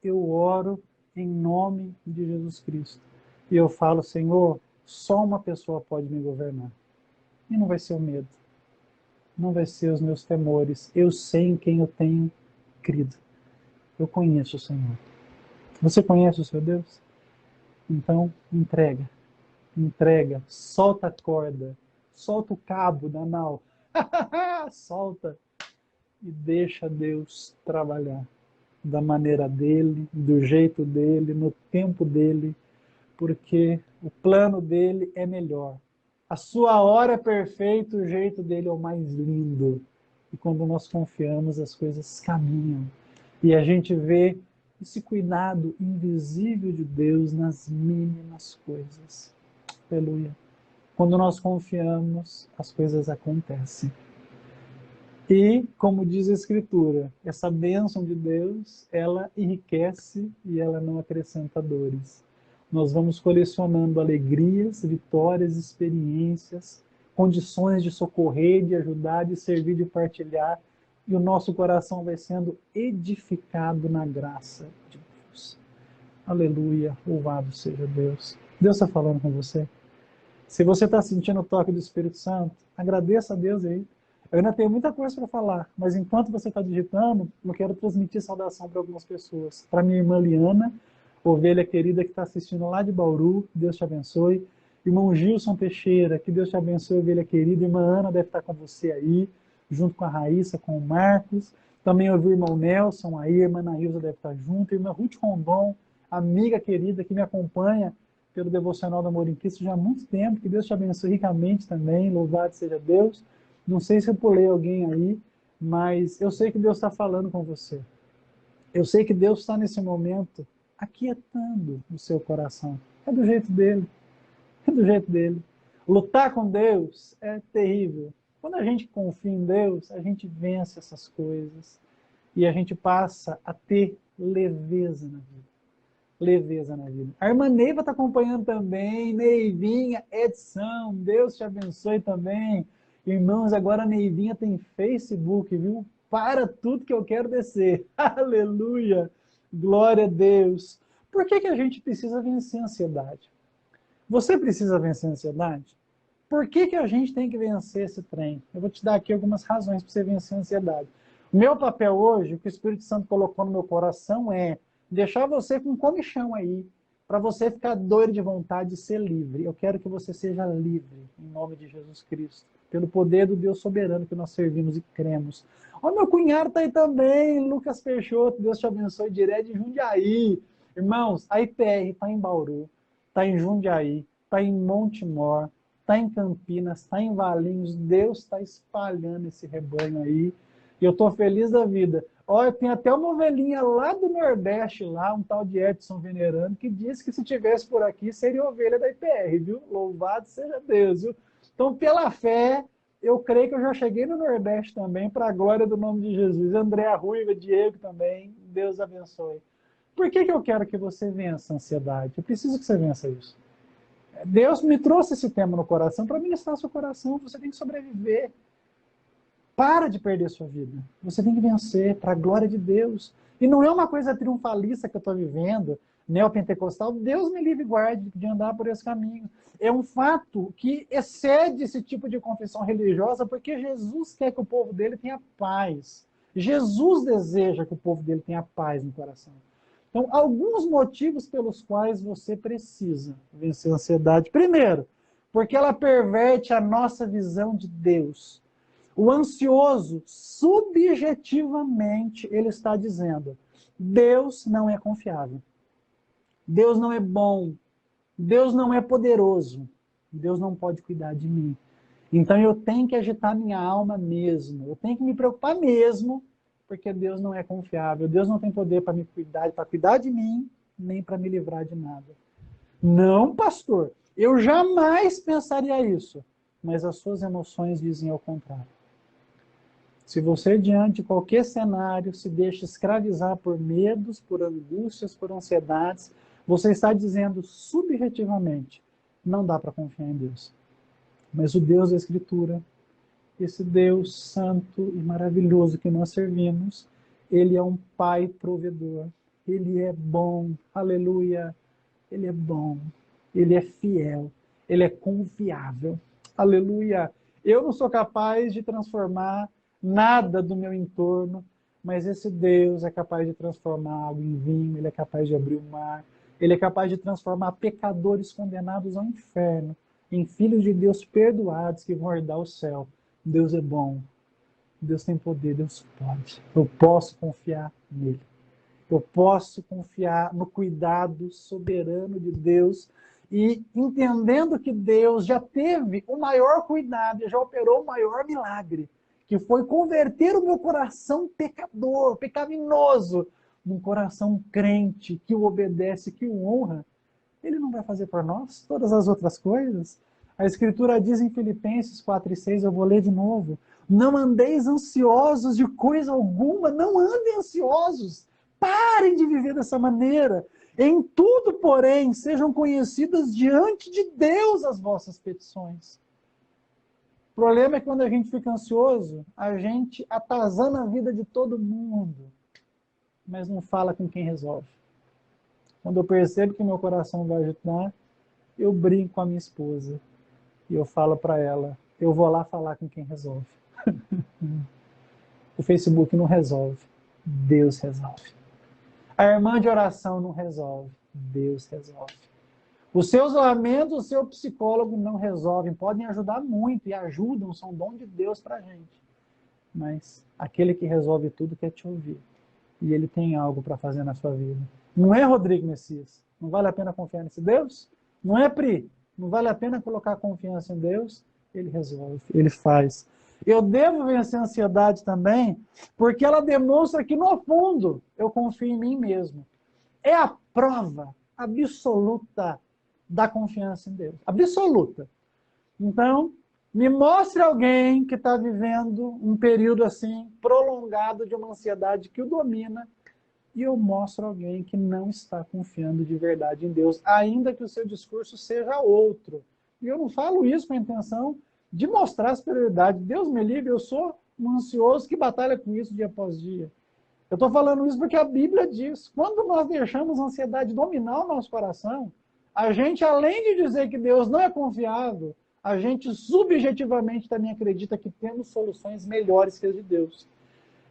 eu oro em nome de Jesus Cristo. E eu falo, Senhor, só uma pessoa pode me governar. E não vai ser o medo. Não vai ser os meus temores. Eu sei em quem eu tenho crido. Eu conheço o Senhor. Você conhece o seu Deus? Então, entrega. Entrega. Solta a corda. Solta o cabo da nau. Solta. E deixa Deus trabalhar. Da maneira dele, do jeito dele, no tempo dele. Porque o plano dele é melhor. A sua hora é perfeita, o jeito dele é o mais lindo. E quando nós confiamos, as coisas caminham. E a gente vê esse cuidado invisível de Deus nas mínimas coisas. Aleluia. Quando nós confiamos, as coisas acontecem. E, como diz a Escritura, essa bênção de Deus, ela enriquece e ela não acrescenta dores. Nós vamos colecionando alegrias, vitórias, experiências, condições de socorrer, de ajudar, de servir, de partilhar, e o nosso coração vai sendo edificado na graça de Deus. Aleluia, louvado seja Deus. Deus está falando com você? Se você está sentindo o toque do Espírito Santo, agradeça a Deus aí. Eu ainda tenho muita coisa para falar, mas enquanto você está digitando, eu quero transmitir saudação para algumas pessoas. Para minha irmã Liana, ovelha querida que está assistindo lá de Bauru, Deus te abençoe. Irmão Gilson Teixeira, que Deus te abençoe, ovelha querida. Irmã Ana deve estar com você aí, junto com a Raíssa, com o Marcos. Também ouvi o irmão Nelson aí, a irmã Nailza deve estar junto. Irmã Ruth Rondon, amiga querida que me acompanha pelo Devocional do Amor em Cristo já há muito tempo. Que Deus te abençoe ricamente também, louvado seja Deus. Não sei se eu pulei alguém aí, mas eu sei que Deus está falando com você. Eu sei que Deus está nesse momento aquietando o seu coração. É do jeito dele. É do jeito dele. Lutar com Deus é terrível. Quando a gente confia em Deus, a gente vence essas coisas e a gente passa a ter leveza na vida. Leveza na vida. A irmã Neiva está acompanhando também. Neivinha, Edson, Deus te abençoe também. Irmãos, agora a Neivinha tem Facebook, viu? Para tudo que eu quero descer. Aleluia! Glória a Deus. Por que a gente precisa vencer a ansiedade? Você precisa vencer a ansiedade? Por que a gente tem que vencer esse trem? Eu vou te dar aqui algumas razões para você vencer a ansiedade. O meu papel hoje, o que o Espírito Santo colocou no meu coração é deixar você com um comichão aí, para você ficar doido de vontade de ser livre. Eu quero que você seja livre, em nome de Jesus Cristo, pelo poder do Deus soberano que nós servimos e cremos. Ó, meu cunhado está aí também, Lucas Peixoto, Deus te abençoe, direto de Jundiaí. Irmãos, a IPR está em Bauru, está em Jundiaí, está em Montemor, está em Campinas, está em Valinhos. Deus está espalhando esse rebanho aí. E eu estou feliz da vida. Olha, tem até uma ovelhinha lá do Nordeste, lá, um tal de Edson Venerando, que disse que se tivesse por aqui, seria ovelha da IPR, viu? Louvado seja Deus, viu? Então, pela fé, eu creio que eu já cheguei no Nordeste também, para a glória do nome de Jesus. Andréa Ruiva, Diego também, Deus abençoe. Por que eu quero que você vença a ansiedade? Eu preciso que você vença isso. Deus me trouxe esse tema no coração para ministrar seu coração. Você tem que sobreviver. Para de perder sua vida. Você tem que vencer para a glória de Deus. E não é uma coisa triunfalista que eu estou vivendo, neopentecostal. Deus me livre e guarde de andar por esse caminho. É um fato que excede esse tipo de confissão religiosa, porque Jesus quer que o povo dele tenha paz. Jesus deseja que o povo dele tenha paz no coração. Então, alguns motivos pelos quais você precisa vencer a ansiedade. Primeiro, porque ela perverte a nossa visão de Deus. O ansioso, subjetivamente, ele está dizendo: Deus não é confiável. Deus não é bom. Deus não é poderoso. Deus não pode cuidar de mim. Então eu tenho que agitar minha alma mesmo. Eu tenho que me preocupar mesmo, porque Deus não é confiável. Deus não tem poder para cuidar de mim, nem para me livrar de nada. Não, pastor. Eu jamais pensaria isso. Mas as suas emoções dizem ao contrário. Se você, diante de qualquer cenário, se deixa escravizar por medos, por angústias, por ansiedades, você está dizendo subjetivamente: não dá para confiar em Deus. Mas o Deus da Escritura, esse Deus santo e maravilhoso que nós servimos, ele é um Pai provedor. Ele é bom, aleluia. Ele é bom, ele é fiel, ele é confiável, aleluia. Eu não sou capaz de transformar nada do meu entorno, mas esse Deus é capaz de transformar água em vinho, ele é capaz de abrir o mar, ele é capaz de transformar pecadores condenados ao inferno em filhos de Deus perdoados que vão herdar o céu. Deus é bom, Deus tem poder, Deus pode. Eu posso confiar nele. Eu posso confiar no cuidado soberano de Deus e entendendo que Deus já teve o maior cuidado e já operou o maior milagre, que foi converter o meu coração pecador, pecaminoso, num coração crente, que o obedece, que o honra. Ele não vai fazer por nós todas as outras coisas? A Escritura diz em Filipenses 4:6, eu vou ler de novo: não andeis ansiosos de coisa alguma, não andem ansiosos. Parem de viver dessa maneira. Em tudo, porém, sejam conhecidas diante de Deus as vossas petições. O problema é que quando a gente fica ansioso, a gente atazana a vida de todo mundo, mas não fala com quem resolve. Quando eu percebo que meu coração vai agitar, eu brinco com a minha esposa e eu falo para ela: eu vou lá falar com quem resolve. O Facebook não resolve, Deus resolve. A irmã de oração não resolve, Deus resolve. Os seus lamentos, o seu psicólogo não resolvem. Podem ajudar muito e ajudam, são dom de Deus para a gente. Mas aquele que resolve tudo quer te ouvir. E ele tem algo para fazer na sua vida. Não é, Rodrigo Messias? Não vale a pena confiar nesse Deus? Não é, Pri? Não vale a pena colocar confiança em Deus? Ele resolve, ele faz. Eu devo vencer a ansiedade também, porque ela demonstra que, no fundo, eu confio em mim mesmo. É a prova absoluta da confiança em Deus. Absoluta. Então, me mostre alguém que está vivendo um período assim, prolongado de uma ansiedade que o domina, e eu mostro alguém que não está confiando de verdade em Deus, ainda que o seu discurso seja outro. E eu não falo isso com a intenção de mostrar superioridade. Deus me livre, eu sou um ansioso que batalha com isso dia após dia. Eu estou falando isso porque a Bíblia diz: quando nós deixamos a ansiedade dominar o nosso coração, a gente, além de dizer que Deus não é confiável, a gente subjetivamente também acredita que temos soluções melhores que as de Deus.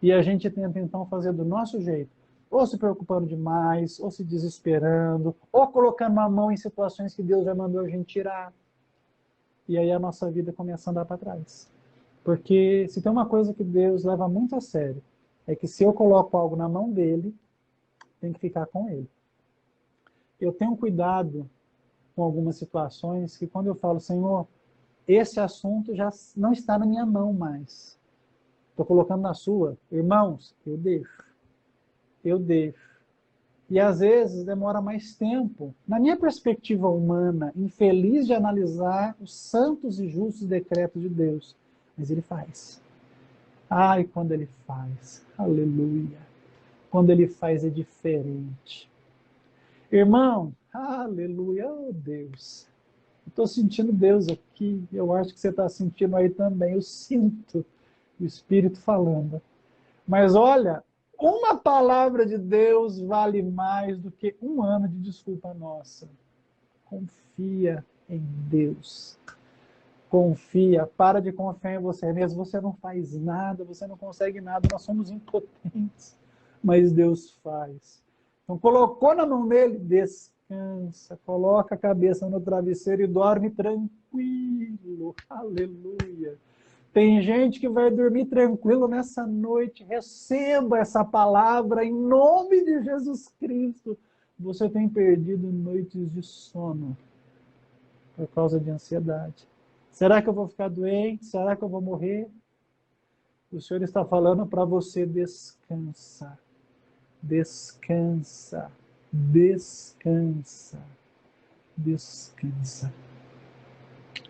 E a gente tenta então fazer do nosso jeito, ou se preocupando demais, ou se desesperando, ou colocando a mão em situações que Deus já mandou a gente tirar. E aí a nossa vida começa a andar para trás. Porque se tem uma coisa que Deus leva muito a sério, é que se eu coloco algo na mão dele, tem que ficar com ele. Eu tenho cuidado com algumas situações que quando eu falo: Senhor, esse assunto já não está na minha mão mais. Estou colocando na sua. Irmãos, eu deixo. Eu deixo. E às vezes demora mais tempo. Na minha perspectiva humana, infeliz de analisar os santos e justos decretos de Deus. Mas ele faz. Ai, quando ele faz. Aleluia. Quando ele faz é diferente. Irmão, aleluia, oh Deus. Estou sentindo Deus aqui. Eu acho que você está sentindo aí também. Eu sinto. o Espírito falando. Mas olha, uma palavra de Deus vale mais do que um ano de desculpa nossa. Confia em Deus. Confia, para de confiar em você mesmo. Você não faz nada, você não consegue nada, nós somos impotentes. Mas Deus faz. Então, colocou na mão dele, descansa, coloca a cabeça no travesseiro e dorme tranquilo. Aleluia. Tem gente que vai dormir tranquilo nessa noite. Receba essa palavra em nome de Jesus Cristo. Você tem perdido noites de sono por causa de ansiedade. Será que eu vou ficar doente? Será que eu vou morrer? O Senhor está falando para você: descansa. Descansa. Descansa. Descansa.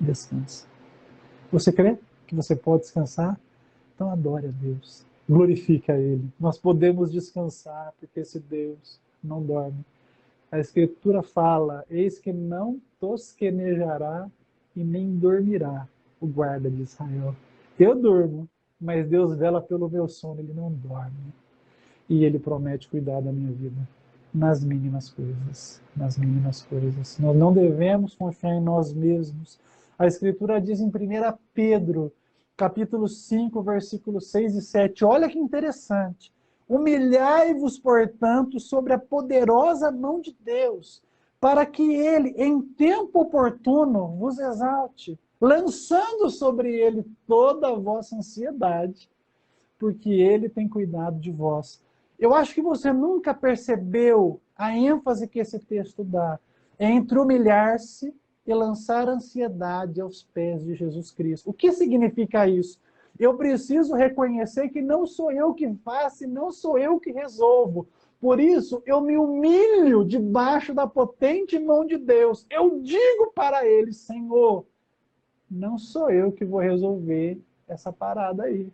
Descansa. Você crê que você pode descansar? Então adore a Deus. Glorifique a Ele. Nós podemos descansar porque esse Deus não dorme. A Escritura fala: eis que não tosquenejará e nem dormirá o guarda de Israel. Eu durmo, mas Deus vela pelo meu sono, Ele não dorme. E Ele promete cuidar da minha vida nas mínimas coisas. Nas mínimas coisas. Nós não devemos confiar em nós mesmos. A Escritura diz em 1 Pedro, capítulo 5, versículos 6 e 7. Olha que interessante. Humilhai-vos, portanto, sobre a poderosa mão de Deus, para que Ele, em tempo oportuno, vos exalte, lançando sobre Ele toda a vossa ansiedade, porque Ele tem cuidado de vós. Eu acho que você nunca percebeu a ênfase que esse texto dá entre humilhar-se e lançar ansiedade aos pés de Jesus Cristo. O que significa isso? Eu preciso reconhecer que não sou eu que faço e não sou eu que resolvo. Por isso, eu me humilho debaixo da potente mão de Deus. Eu digo para Ele: Senhor, não sou eu que vou resolver essa parada aí.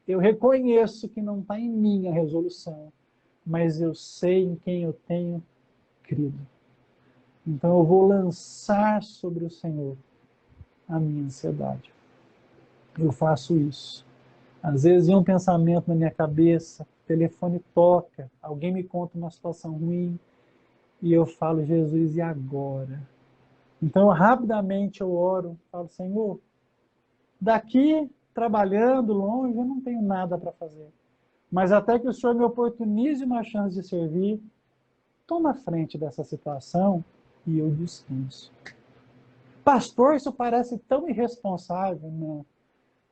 Eu reconheço que não está em mim a resolução, mas eu sei em quem eu tenho crido. Então eu vou lançar sobre o Senhor a minha ansiedade. Eu faço isso. Às vezes vem um pensamento na minha cabeça, o telefone toca, alguém me conta uma situação ruim, e eu falo: Jesus, e agora? Então rapidamente eu oro, falo: Senhor, daqui, trabalhando longe, eu não tenho nada para fazer. Mas até que o Senhor me oportunize uma chance de servir, toma frente dessa situação e eu descanso. Pastor, isso parece tão irresponsável. Não.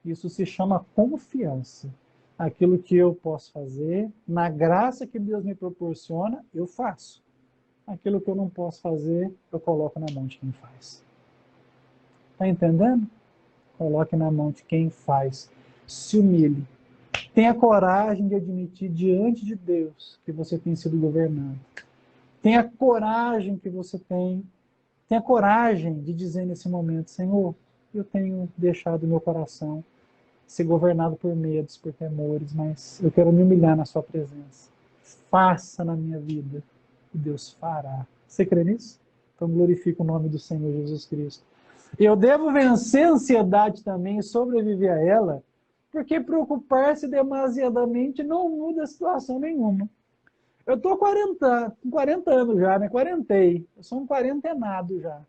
Isso se chama confiança. Aquilo que eu posso fazer, na graça que Deus me proporciona, eu faço. Aquilo que eu não posso fazer, eu coloco na mão de quem faz. Está entendendo? Coloque na mão de quem faz. Se humilhe. Tenha coragem de admitir diante de Deus que você tem sido governado. Tenha coragem que você tem. Tenha coragem de dizer nesse momento: Senhor, eu tenho deixado meu coração ser governado por medos, por temores, mas eu quero me humilhar na sua presença. Faça na minha vida e Deus fará. Você crê nisso? Então glorifica o nome do Senhor Jesus Cristo. Eu devo vencer a ansiedade também e sobreviver a ela, porque preocupar-se demasiadamente não muda situação nenhuma. Eu estou com 40 anos já, né? Quarentei. Eu sou um quarentenado já.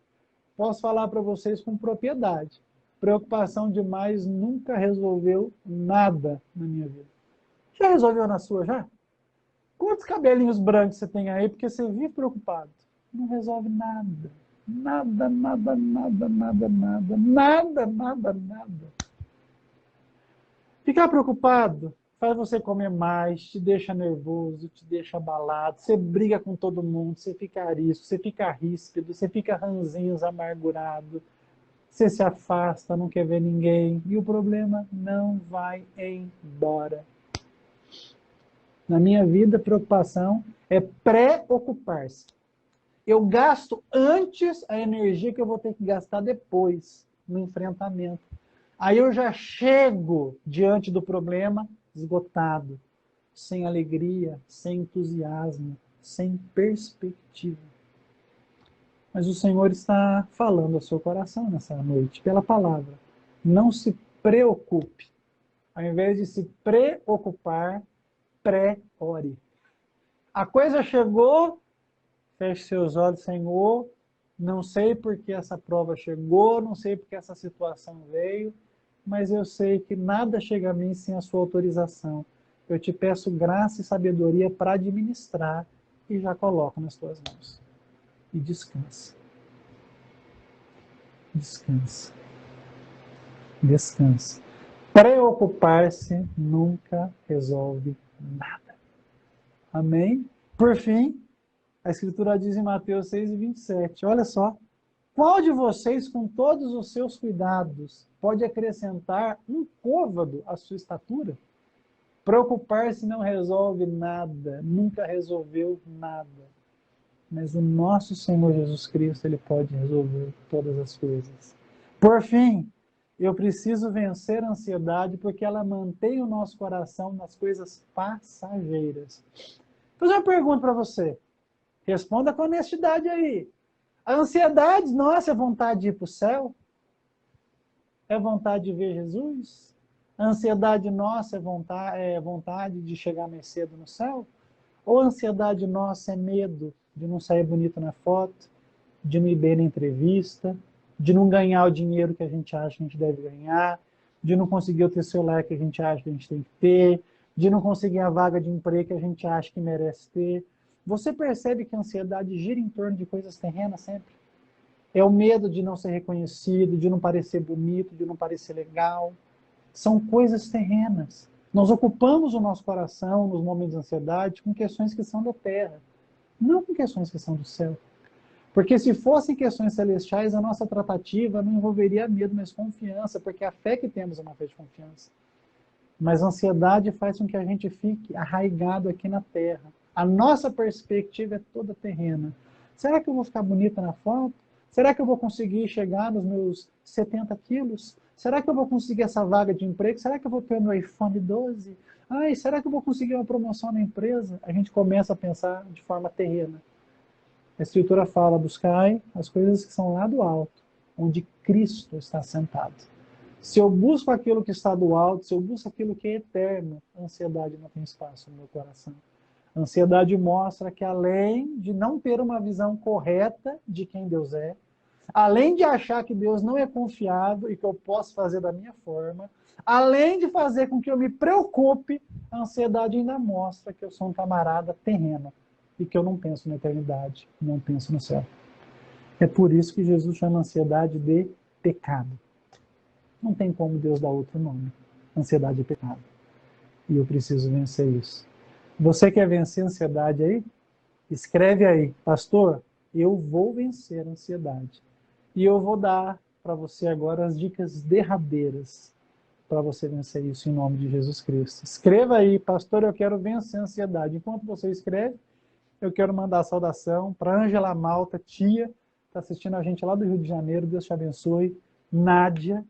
Posso falar para vocês com propriedade. Preocupação demais nunca resolveu nada na minha vida. Já resolveu na sua, já? Quantos cabelinhos brancos você tem aí porque você vive preocupado? Não resolve nada. Nada, nada, nada, nada, nada. Nada, nada, nada. Ficar preocupado faz você comer mais, te deixa nervoso, te deixa abalado, você briga com todo mundo, você fica arisco, você fica ríspido, você fica ranzinhos, amargurado, você se afasta, não quer ver ninguém, e o problema não vai embora. Na minha vida, preocupação é preocupar-se. Eu gasto antes a energia que eu vou ter que gastar depois, no enfrentamento. Aí eu já chego diante do problema esgotado, sem alegria, sem entusiasmo, sem perspectiva. Mas o Senhor está falando ao seu coração nessa noite, pela palavra. Não se preocupe. Ao invés de se preocupar, pré-ore. A coisa chegou, feche seus olhos, Senhor, não sei por que essa prova chegou, não sei por que essa situação veio, mas eu sei que nada chega a mim sem a sua autorização. Eu te peço graça e sabedoria para administrar e já coloco nas tuas mãos. E descansa. Descansa. Descansa. Preocupar-se nunca resolve nada. Amém? Por fim, a Escritura diz em Mateus 6:27, olha só, qual de vocês, com todos os seus cuidados, pode acrescentar um côvado à sua estatura? Preocupar-se não resolve nada, nunca resolveu nada. Mas o nosso Senhor Jesus Cristo, Ele pode resolver todas as coisas. Por fim, eu preciso vencer a ansiedade porque ela mantém o nosso coração nas coisas passageiras. Vou fazer uma pergunta para você. Responda com honestidade aí. A ansiedade nossa é vontade de ir para o céu? É vontade de ver Jesus? A ansiedade nossa é vontade de chegar mais cedo no céu? Ou a ansiedade nossa é medo de não sair bonito na foto, de não ir bem na entrevista, de não ganhar o dinheiro que a gente acha que a gente deve ganhar, de não conseguir o teu celular que a gente acha que a gente tem que ter, de não conseguir a vaga de emprego que a gente acha que merece ter. Você percebe que a ansiedade gira em torno de coisas terrenas sempre? É o medo de não ser reconhecido, de não parecer bonito, de não parecer legal. São coisas terrenas. Nós ocupamos o nosso coração nos momentos de ansiedade com questões que são da terra, não com questões que são do céu. Porque se fossem questões celestiais, a nossa tratativa não envolveria medo, mas confiança, porque a fé que temos é uma fé de confiança. Mas a ansiedade faz com que a gente fique arraigado aqui na terra. A nossa perspectiva é toda terrena. Será que eu vou ficar bonita na foto? Será que eu vou conseguir chegar nos meus 70 quilos? Será que eu vou conseguir essa vaga de emprego? Será que eu vou ter o meu iPhone 12? Ai, será que eu vou conseguir uma promoção na empresa? A gente começa a pensar de forma terrena. A Escritura fala, buscai as coisas que são lá do alto, onde Cristo está sentado. Se eu busco aquilo que está do alto, se eu busco aquilo que é eterno, a ansiedade não tem espaço no meu coração. A ansiedade mostra que além de não ter uma visão correta de quem Deus é, além de achar que Deus não é confiável e que eu posso fazer da minha forma, além de fazer com que eu me preocupe, a ansiedade ainda mostra que eu sou um camarada terreno e que eu não penso na eternidade, não penso no céu. É por isso que Jesus chama a ansiedade de pecado. Não tem como Deus dar outro nome. Ansiedade é pecado. E eu preciso vencer isso. Você quer vencer a ansiedade aí? Escreve aí, pastor, eu vou vencer a ansiedade. E eu vou dar para você agora as dicas derradeiras para você vencer isso em nome de Jesus Cristo. Escreva aí, pastor, eu quero vencer a ansiedade. Enquanto você escreve, eu quero mandar a saudação para Ângela Malta, tia, está assistindo a gente lá do Rio de Janeiro, Deus te abençoe. Nádia,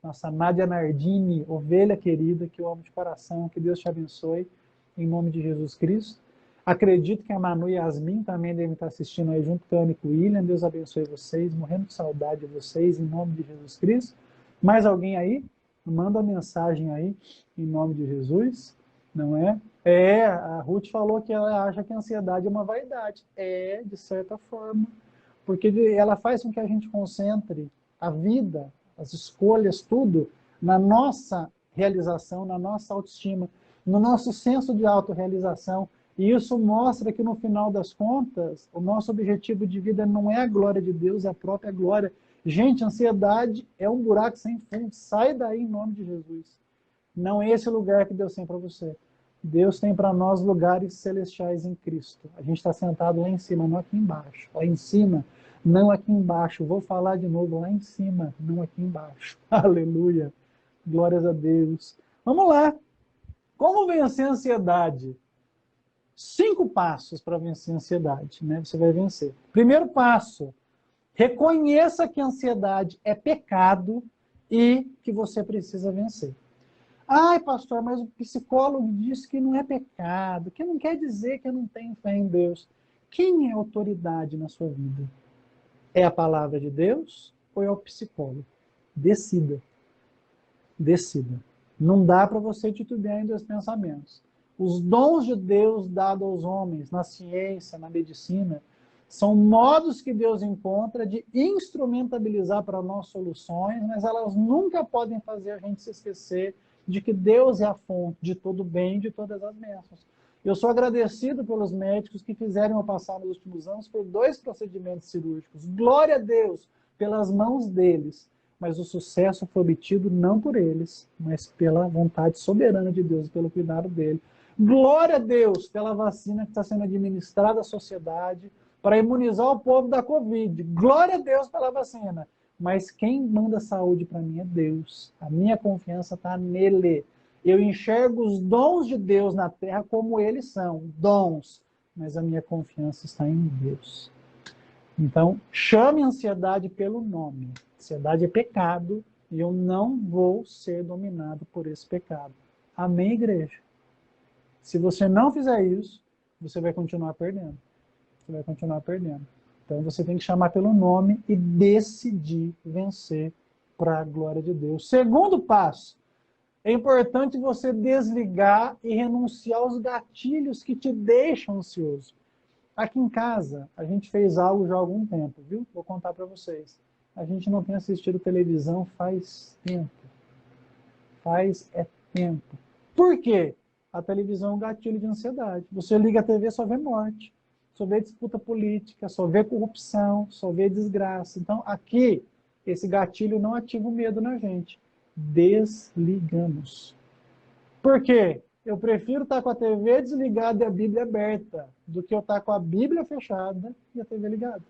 nossa Nádia Nardini, ovelha querida, que eu amo de coração, que Deus te abençoe, em nome de Jesus Cristo. Acredito que a Manu e a Yasmin também devem estar assistindo aí junto com a Ana e com o William. Deus abençoe vocês, morrendo de saudade de vocês, em nome de Jesus Cristo. Mais alguém aí? Manda a mensagem aí, em nome de Jesus, não é? A Ruth falou que ela acha que a ansiedade é uma vaidade. É, de certa forma, porque ela faz com que a gente concentre a vida, as escolhas, tudo, na nossa realização, na nossa autoestima, no nosso senso de autorrealização. E isso mostra que, no final das contas, o nosso objetivo de vida não é a glória de Deus, é a própria glória. Gente, ansiedade é um buraco sem fundo. Sai daí em nome de Jesus. Não é esse lugar que Deus tem para você. Deus tem para nós lugares celestiais em Cristo. A gente está sentado lá em cima, não aqui embaixo. Lá em cima, não aqui embaixo. Vou falar de novo, lá em cima, não aqui embaixo. Aleluia. Glórias a Deus. Vamos lá. Como vencer a ansiedade? 5 passos para vencer a ansiedade, né? Você vai vencer. Primeiro passo, reconheça que a ansiedade é pecado e que você precisa vencer. Ai, pastor, mas o psicólogo disse que não é pecado, que não quer dizer que eu não tenho fé em Deus. Quem é autoridade na sua vida? É a palavra de Deus ou é o psicólogo? Decida. Decida. Não dá para você titubear em dois pensamentos. Os dons de Deus dados aos homens, na ciência, na medicina, são modos que Deus encontra de instrumentalizar para nós soluções, mas elas nunca podem fazer a gente se esquecer de que Deus é a fonte de todo bem e de todas as bênçãos. Eu sou agradecido pelos médicos que fizeram eu passar nos últimos anos por 2 procedimentos cirúrgicos. Glória a Deus pelas mãos deles. Mas o sucesso foi obtido não por eles, mas pela vontade soberana de Deus, pelo cuidado dele. Glória a Deus pela vacina que está sendo administrada à sociedade para imunizar o povo da Covid. Glória a Deus pela vacina. Mas quem manda saúde para mim é Deus. A minha confiança está nele. Eu enxergo os dons de Deus na terra como eles são, dons. Mas a minha confiança está em Deus. Então, chame a ansiedade pelo nome. Ansiedade é pecado e eu não vou ser dominado por esse pecado. Amém, igreja? Se você não fizer isso, você vai continuar perdendo. Você vai continuar perdendo. Então, você tem que chamar pelo nome e decidir vencer para a glória de Deus. Segundo passo, é importante você desligar e renunciar aos gatilhos que te deixam ansioso. Aqui em casa, a gente fez algo já há algum tempo, viu? Vou contar para vocês. A gente não tem assistido televisão faz tempo. Faz tempo. Por quê? A televisão é um gatilho de ansiedade. Você liga a TV, só vê morte, só vê disputa política, só vê corrupção, só vê desgraça. Então, aqui, esse gatilho não ativa o medo na gente. Desligamos. Por quê? Eu prefiro estar com a TV desligada e a Bíblia aberta do que eu estar com a Bíblia fechada e a TV ligada.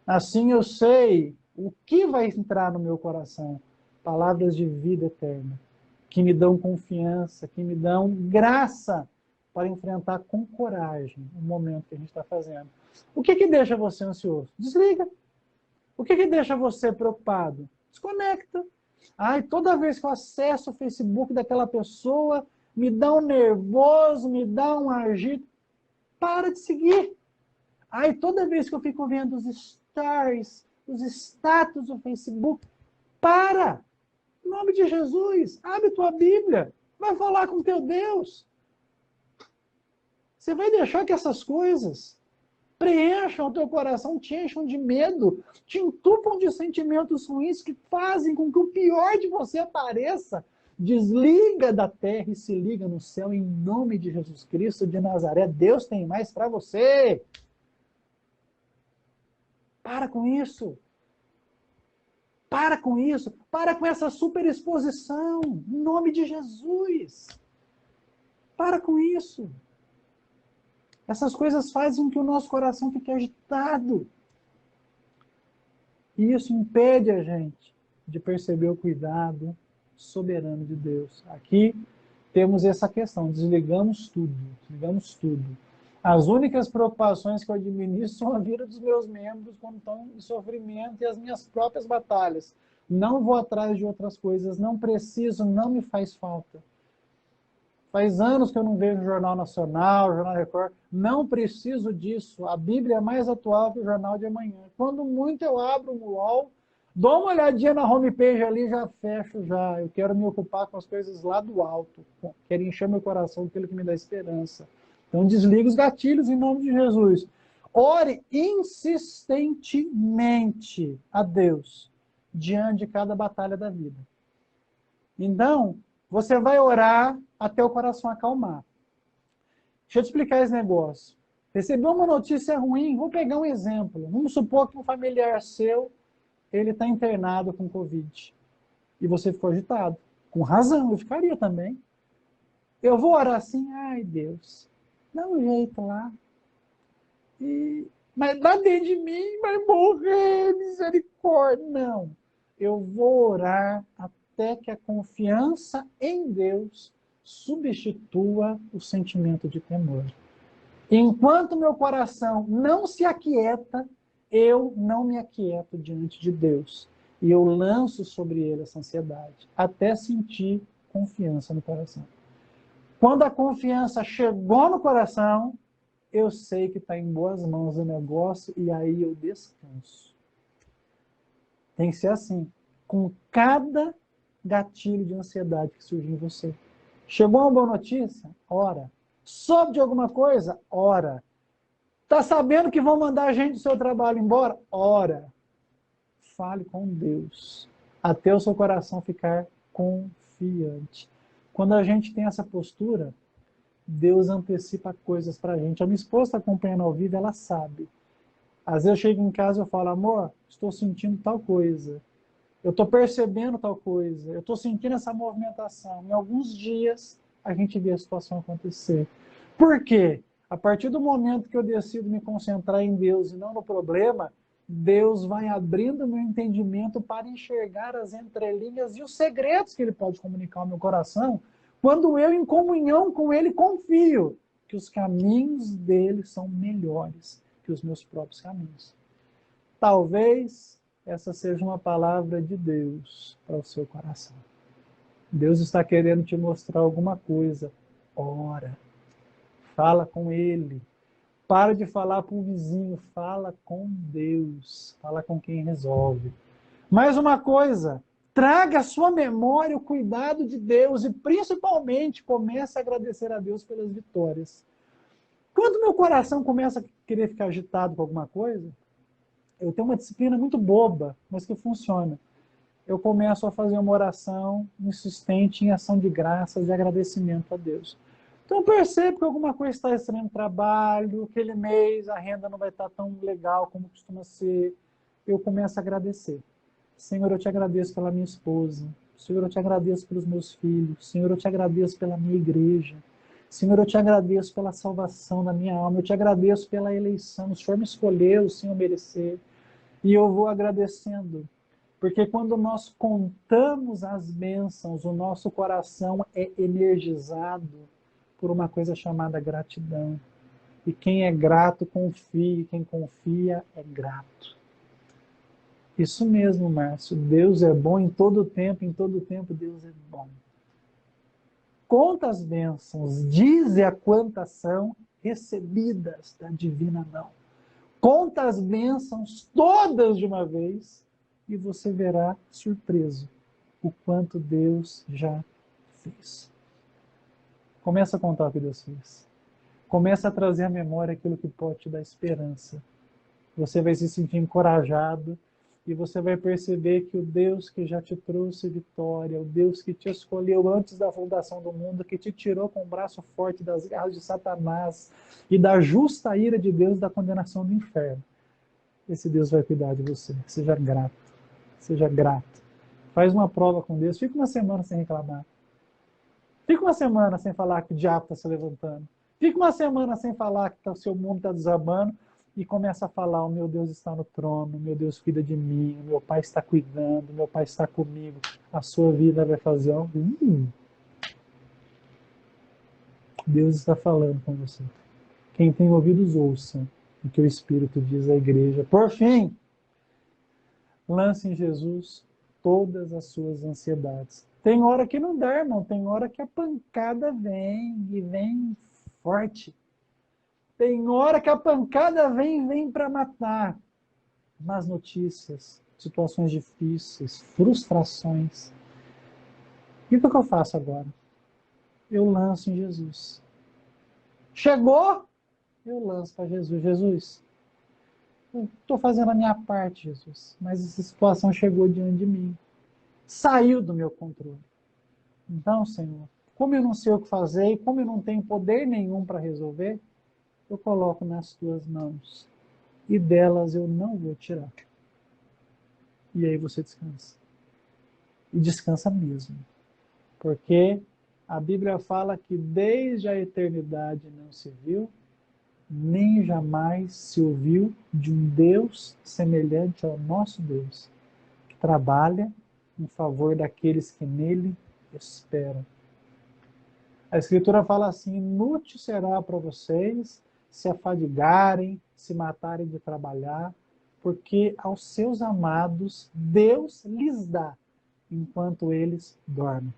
Assim eu sei o que vai entrar no meu coração. Palavras de vida eterna, que me dão confiança, que me dão graça para enfrentar com coragem o momento que a gente está fazendo. O que deixa você ansioso? Desliga. O que deixa você preocupado? Desconecta. Ai, toda vez que eu acesso o Facebook daquela pessoa, me dá um nervoso, me dá um agito. Para de seguir. Ai, toda vez que eu fico vendo os stories, os status do Facebook, para. Em nome de Jesus, abre tua Bíblia. Vai falar com teu Deus. Você vai deixar que essas coisas preencham o teu coração, te encham de medo, te entupam de sentimentos ruins que fazem com que o pior de você apareça. Desliga da terra e se liga no céu em nome de Jesus Cristo de Nazaré. Deus tem mais para você. Para com isso. Para com isso. Para com essa superexposição. Em nome de Jesus. Para com isso. Essas coisas fazem com que o nosso coração fique agitado. E isso impede a gente de perceber o cuidado soberano de Deus. Aqui temos essa questão, desligamos tudo, desligamos tudo. As únicas preocupações que eu administro são a vida dos meus membros quando estão em sofrimento e as minhas próprias batalhas. Não vou atrás de outras coisas, não preciso, não me faz falta. Faz anos que eu não vejo Jornal Nacional, Jornal Record. Não preciso disso. A Bíblia é mais atual que o Jornal de Amanhã. Quando muito eu abro o UOL, dou uma olhadinha na homepage ali, já fecho já. Eu quero me ocupar com as coisas lá do alto. Quero encher meu coração com aquilo que me dá esperança. Então desliga os gatilhos em nome de Jesus. Ore insistentemente a Deus diante de cada batalha da vida. Então, você vai orar até o coração acalmar. Deixa eu te explicar esse negócio. Recebeu uma notícia ruim, vou pegar um exemplo. Vamos supor que um familiar seu, ele está internado com Covid. E você ficou agitado. Com razão, eu ficaria também. Eu vou orar assim, ai Deus, dá um jeito lá. Mas lá dentro de mim vai morrer, misericórdia. Não. Eu vou orar até que a confiança em Deus substitua o sentimento de temor. Enquanto meu coração não se aquieta, eu não me aquieto diante de Deus. E eu lanço sobre ele essa ansiedade, até sentir confiança no coração. Quando a confiança chegou no coração, eu sei que está em boas mãos o negócio e aí eu descanso. Tem que ser assim. Com cada gatilho de ansiedade que surge em você. Chegou uma boa notícia? Ora. Soube de alguma coisa? Ora. Está sabendo que vão mandar a gente do seu trabalho embora? Ora. Fale com Deus, até o seu coração ficar confiante. Quando a gente tem essa postura, Deus antecipa coisas para a gente. A minha esposa está acompanhando ao vivo, ela sabe. Às vezes eu chego em casa e eu falo, amor, estou sentindo tal coisa. Eu estou percebendo tal coisa. Eu estou sentindo essa movimentação. Em alguns dias, a gente vê a situação acontecer. Por quê? A partir do momento que eu decido me concentrar em Deus e não no problema, Deus vai abrindo meu entendimento para enxergar as entrelinhas e os segredos que Ele pode comunicar ao meu coração, quando eu, em comunhão com Ele, confio que os caminhos dele são melhores que os meus próprios caminhos. Talvez essa seja uma palavra de Deus para o seu coração. Deus está querendo te mostrar alguma coisa. Ora, fala com Ele. Para de falar para o vizinho, fala com Deus, fala com quem resolve. Mais uma coisa, traga à sua memória o cuidado de Deus e principalmente comece a agradecer a Deus pelas vitórias. Quando meu coração começa a querer ficar agitado com alguma coisa, eu tenho uma disciplina muito boba, mas que funciona. Eu começo a fazer uma oração insistente em ação de graças e agradecimento a Deus. Então eu percebo que alguma coisa está estranha no trabalho, aquele mês a renda não vai estar tão legal como costuma ser. Eu começo a agradecer. Senhor, eu te agradeço pela minha esposa. Senhor, eu te agradeço pelos meus filhos. Senhor, eu te agradeço pela minha igreja. Senhor, eu te agradeço pela salvação da minha alma. Eu te agradeço pela eleição. O Senhor me escolheu sem eu merecer. E eu vou agradecendo. Porque quando nós contamos as bênçãos, o nosso coração é energizado por uma coisa chamada gratidão. E quem é grato, confia. E quem confia é grato. Isso mesmo, Márcio. Deus é bom em todo tempo Deus é bom. Conta as bênçãos, dize a quantas são recebidas da divina mão. Conta as bênçãos todas de uma vez e você verá surpreso o quanto Deus já fez. Começa a contar o que Deus fez. Começa a trazer à memória aquilo que pode te dar esperança. Você vai se sentir encorajado e você vai perceber que o Deus que já te trouxe vitória, o Deus que te escolheu antes da fundação do mundo, que te tirou com o braço forte das garras de Satanás e da justa ira de Deus da condenação do inferno. Esse Deus vai cuidar de você. Seja grato. Seja grato. Faz uma prova com Deus. Fica uma semana sem reclamar. Fica uma semana sem falar que o diabo está se levantando. Fica uma semana sem falar que o seu mundo está desabando e começa a falar, o meu Deus está no trono, o meu Deus cuida de mim, o meu Pai está cuidando, o meu Pai está comigo. A sua vida vai fazer algo. Deus está falando com você. Quem tem ouvidos, ouça o que o Espírito diz à igreja. Por fim, lance em Jesus todas as suas ansiedades. Tem hora que não dá, irmão. Tem hora que a pancada vem e vem forte. Tem hora que a pancada vem para matar. Más notícias, situações difíceis, frustrações. E o que eu faço agora? Eu lanço em Jesus. Chegou? Eu lanço para Jesus. Jesus, eu estou fazendo a minha parte, Jesus. Mas essa situação chegou diante de mim. Saiu do meu controle. Então, Senhor, como eu não sei o que fazer e como eu não tenho poder nenhum para resolver, eu coloco nas tuas mãos. E delas eu não vou tirar. E aí você descansa. E descansa mesmo. Porque a Bíblia fala que desde a eternidade não se viu, nem jamais se ouviu de um Deus semelhante ao nosso Deus, que trabalha em favor daqueles que nele esperam. A Escritura fala assim, inútil será para vocês se afadigarem, se matarem de trabalhar, porque aos seus amados Deus lhes dá, enquanto eles dormem.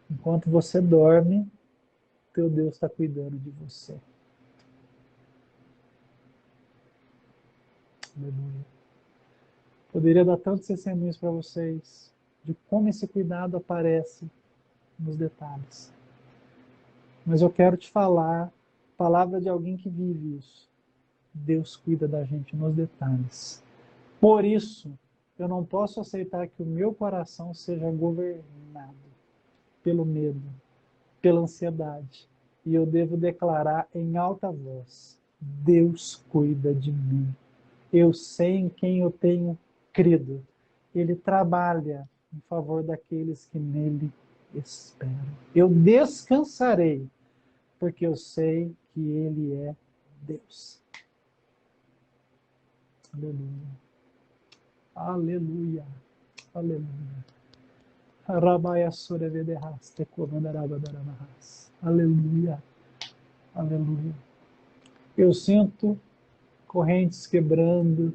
Enquanto você dorme, teu Deus está cuidando de você. Aleluia. Poderia dar tantos testemunhos para vocês de como esse cuidado aparece nos detalhes. Mas eu quero te falar, palavra de alguém que vive isso. Deus cuida da gente nos detalhes. Por isso, eu não posso aceitar que o meu coração seja governado pelo medo, pela ansiedade. E eu devo declarar em alta voz: Deus cuida de mim. Eu sei em quem eu tenho crido. Ele trabalha em favor daqueles que nele esperam. Eu descansarei, porque eu sei que ele é Deus. Aleluia. Aleluia. Aleluia. Aleluia. Aleluia. Eu sinto correntes quebrando.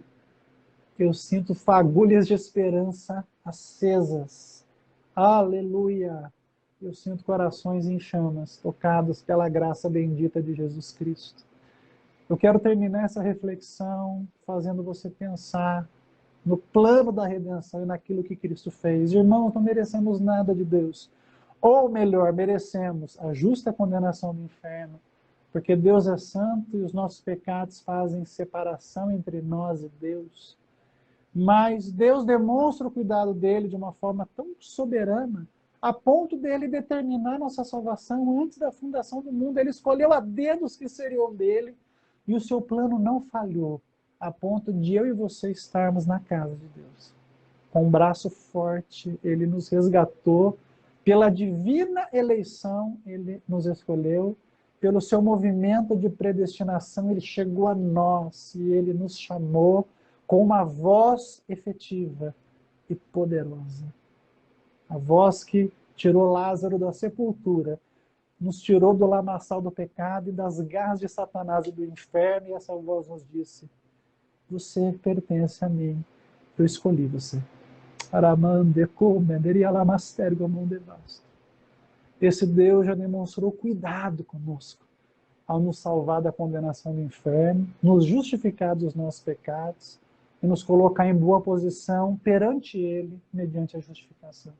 Eu sinto fagulhas de esperança acesas. Aleluia. Eu sinto corações em chamas, tocados pela graça bendita de Jesus Cristo. Eu quero terminar essa reflexão fazendo você pensar no plano da redenção e naquilo que Cristo fez. Irmãos, não merecemos nada de Deus. Ou melhor, merecemos a justa condenação do inferno, porque Deus é santo e os nossos pecados fazem separação entre nós e Deus. Mas Deus demonstra o cuidado dele de uma forma tão soberana, a ponto dele determinar nossa salvação antes da fundação do mundo. Ele escolheu a dedo os que seriam dele, e o seu plano não falhou, a ponto de eu e você estarmos na casa de Deus. Com um braço forte, ele nos resgatou, pela divina eleição, ele nos escolheu, pelo seu movimento de predestinação, ele chegou a nós e ele nos chamou com uma voz efetiva e poderosa. A voz que tirou Lázaro da sepultura, nos tirou do lamaçal do pecado e das garras de Satanás e do inferno, e essa voz nos disse: você pertence a mim, eu escolhi você. Esse Deus já demonstrou cuidado conosco ao nos salvar da condenação do inferno, nos justificar dos nossos pecados e nos colocar em boa posição perante Ele, mediante a justificação.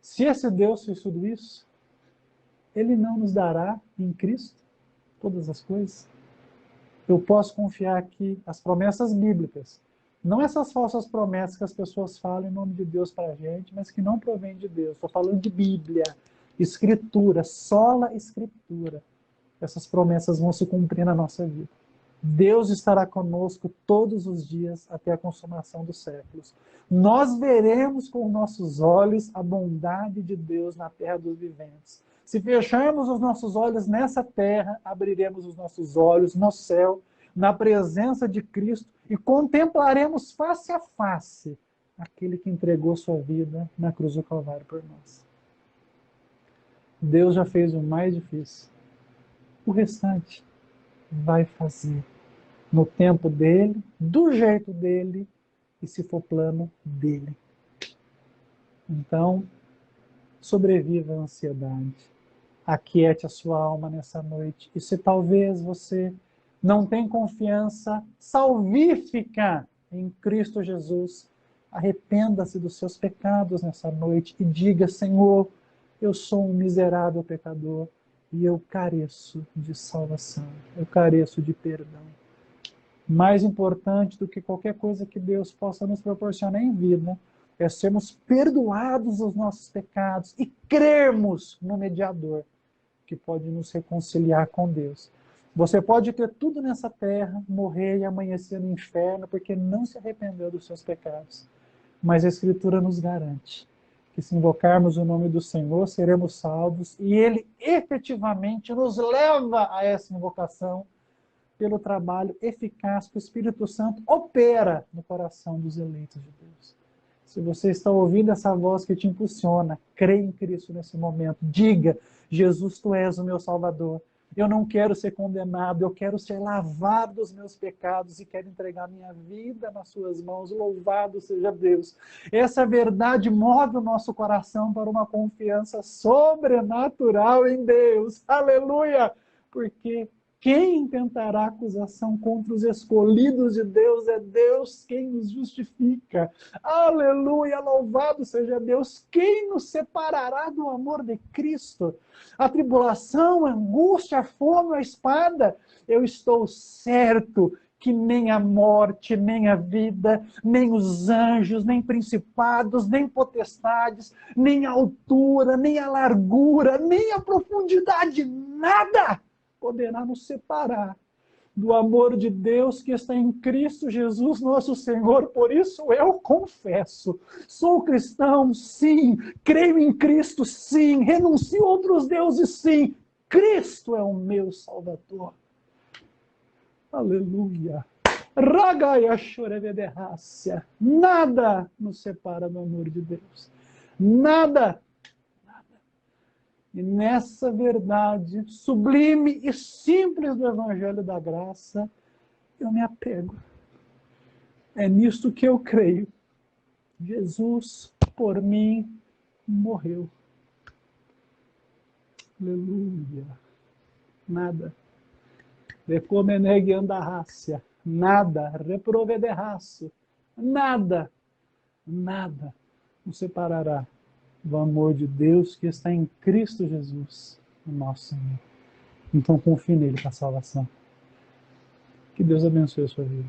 Se esse Deus fez tudo isso, Ele não nos dará em Cristo todas as coisas? Eu posso confiar que as promessas bíblicas, não essas falsas promessas que as pessoas falam em nome de Deus para a gente, mas que não provém de Deus. Estou falando de Bíblia, Escritura, sola Escritura. Essas promessas vão se cumprir na nossa vida. Deus estará conosco todos os dias até a consumação dos séculos. Nós veremos com nossos olhos a bondade de Deus na terra dos viventes. Se fecharmos os nossos olhos nessa terra, abriremos os nossos olhos no céu, na presença de Cristo, e contemplaremos face a face aquele que entregou sua vida na cruz do Calvário por nós. Deus já fez o mais difícil. O restante vai fazer no tempo dele, do jeito dele, e se for plano dele. Então, sobreviva à ansiedade. Aquiete a sua alma nessa noite. E se talvez você não tem confiança salvífica em Cristo Jesus, arrependa-se dos seus pecados nessa noite e diga: Senhor, eu sou um miserável pecador e eu careço de salvação, eu careço de perdão. Mais importante do que qualquer coisa que Deus possa nos proporcionar em vida é sermos perdoados dos nossos pecados e crermos no mediador que pode nos reconciliar com Deus. Você pode ter tudo nessa terra, morrer e amanhecer no inferno porque não se arrependeu dos seus pecados. Mas a Escritura nos garante que se invocarmos o nome do Senhor, seremos salvos, e Ele efetivamente nos leva a essa invocação pelo trabalho eficaz que o Espírito Santo opera no coração dos eleitos de Deus. Se você está ouvindo essa voz que te impulsiona, crê em Cristo nesse momento. Diga: Jesus, Tu és o meu Salvador. Eu não quero ser condenado, eu quero ser lavado dos meus pecados e quero entregar minha vida nas Suas mãos. Louvado seja Deus. Essa verdade move o nosso coração para uma confiança sobrenatural em Deus. Aleluia! Porque Quem intentará acusação contra os escolhidos de Deus? É Deus quem nos justifica. Aleluia, louvado seja Deus. Quem nos separará do amor de Cristo? A tribulação, a angústia, a fome, a espada? Eu estou certo que nem a morte, nem a vida, nem os anjos, nem principados, nem potestades, nem a altura, nem a largura, nem a profundidade, nada poderá nos separar do amor de Deus que está em Cristo Jesus, nosso Senhor. Por isso eu confesso, sou cristão, sim, creio em Cristo, sim, renuncio a outros deuses, sim, Cristo é o meu Salvador. Aleluia. Ragaya chorevederrácia. Nada nos separa do amor de Deus. Nada. E nessa verdade sublime e simples do Evangelho da Graça, eu me apego. É nisto que eu creio. Jesus, por mim, morreu. Aleluia. Nada. Recomeneg andarrácia. Nada. Reprovederraço. Nada. Nada nos separará do amor de Deus que está em Cristo Jesus, o nosso Senhor. Então confie nele para a salvação. Que Deus abençoe a sua vida.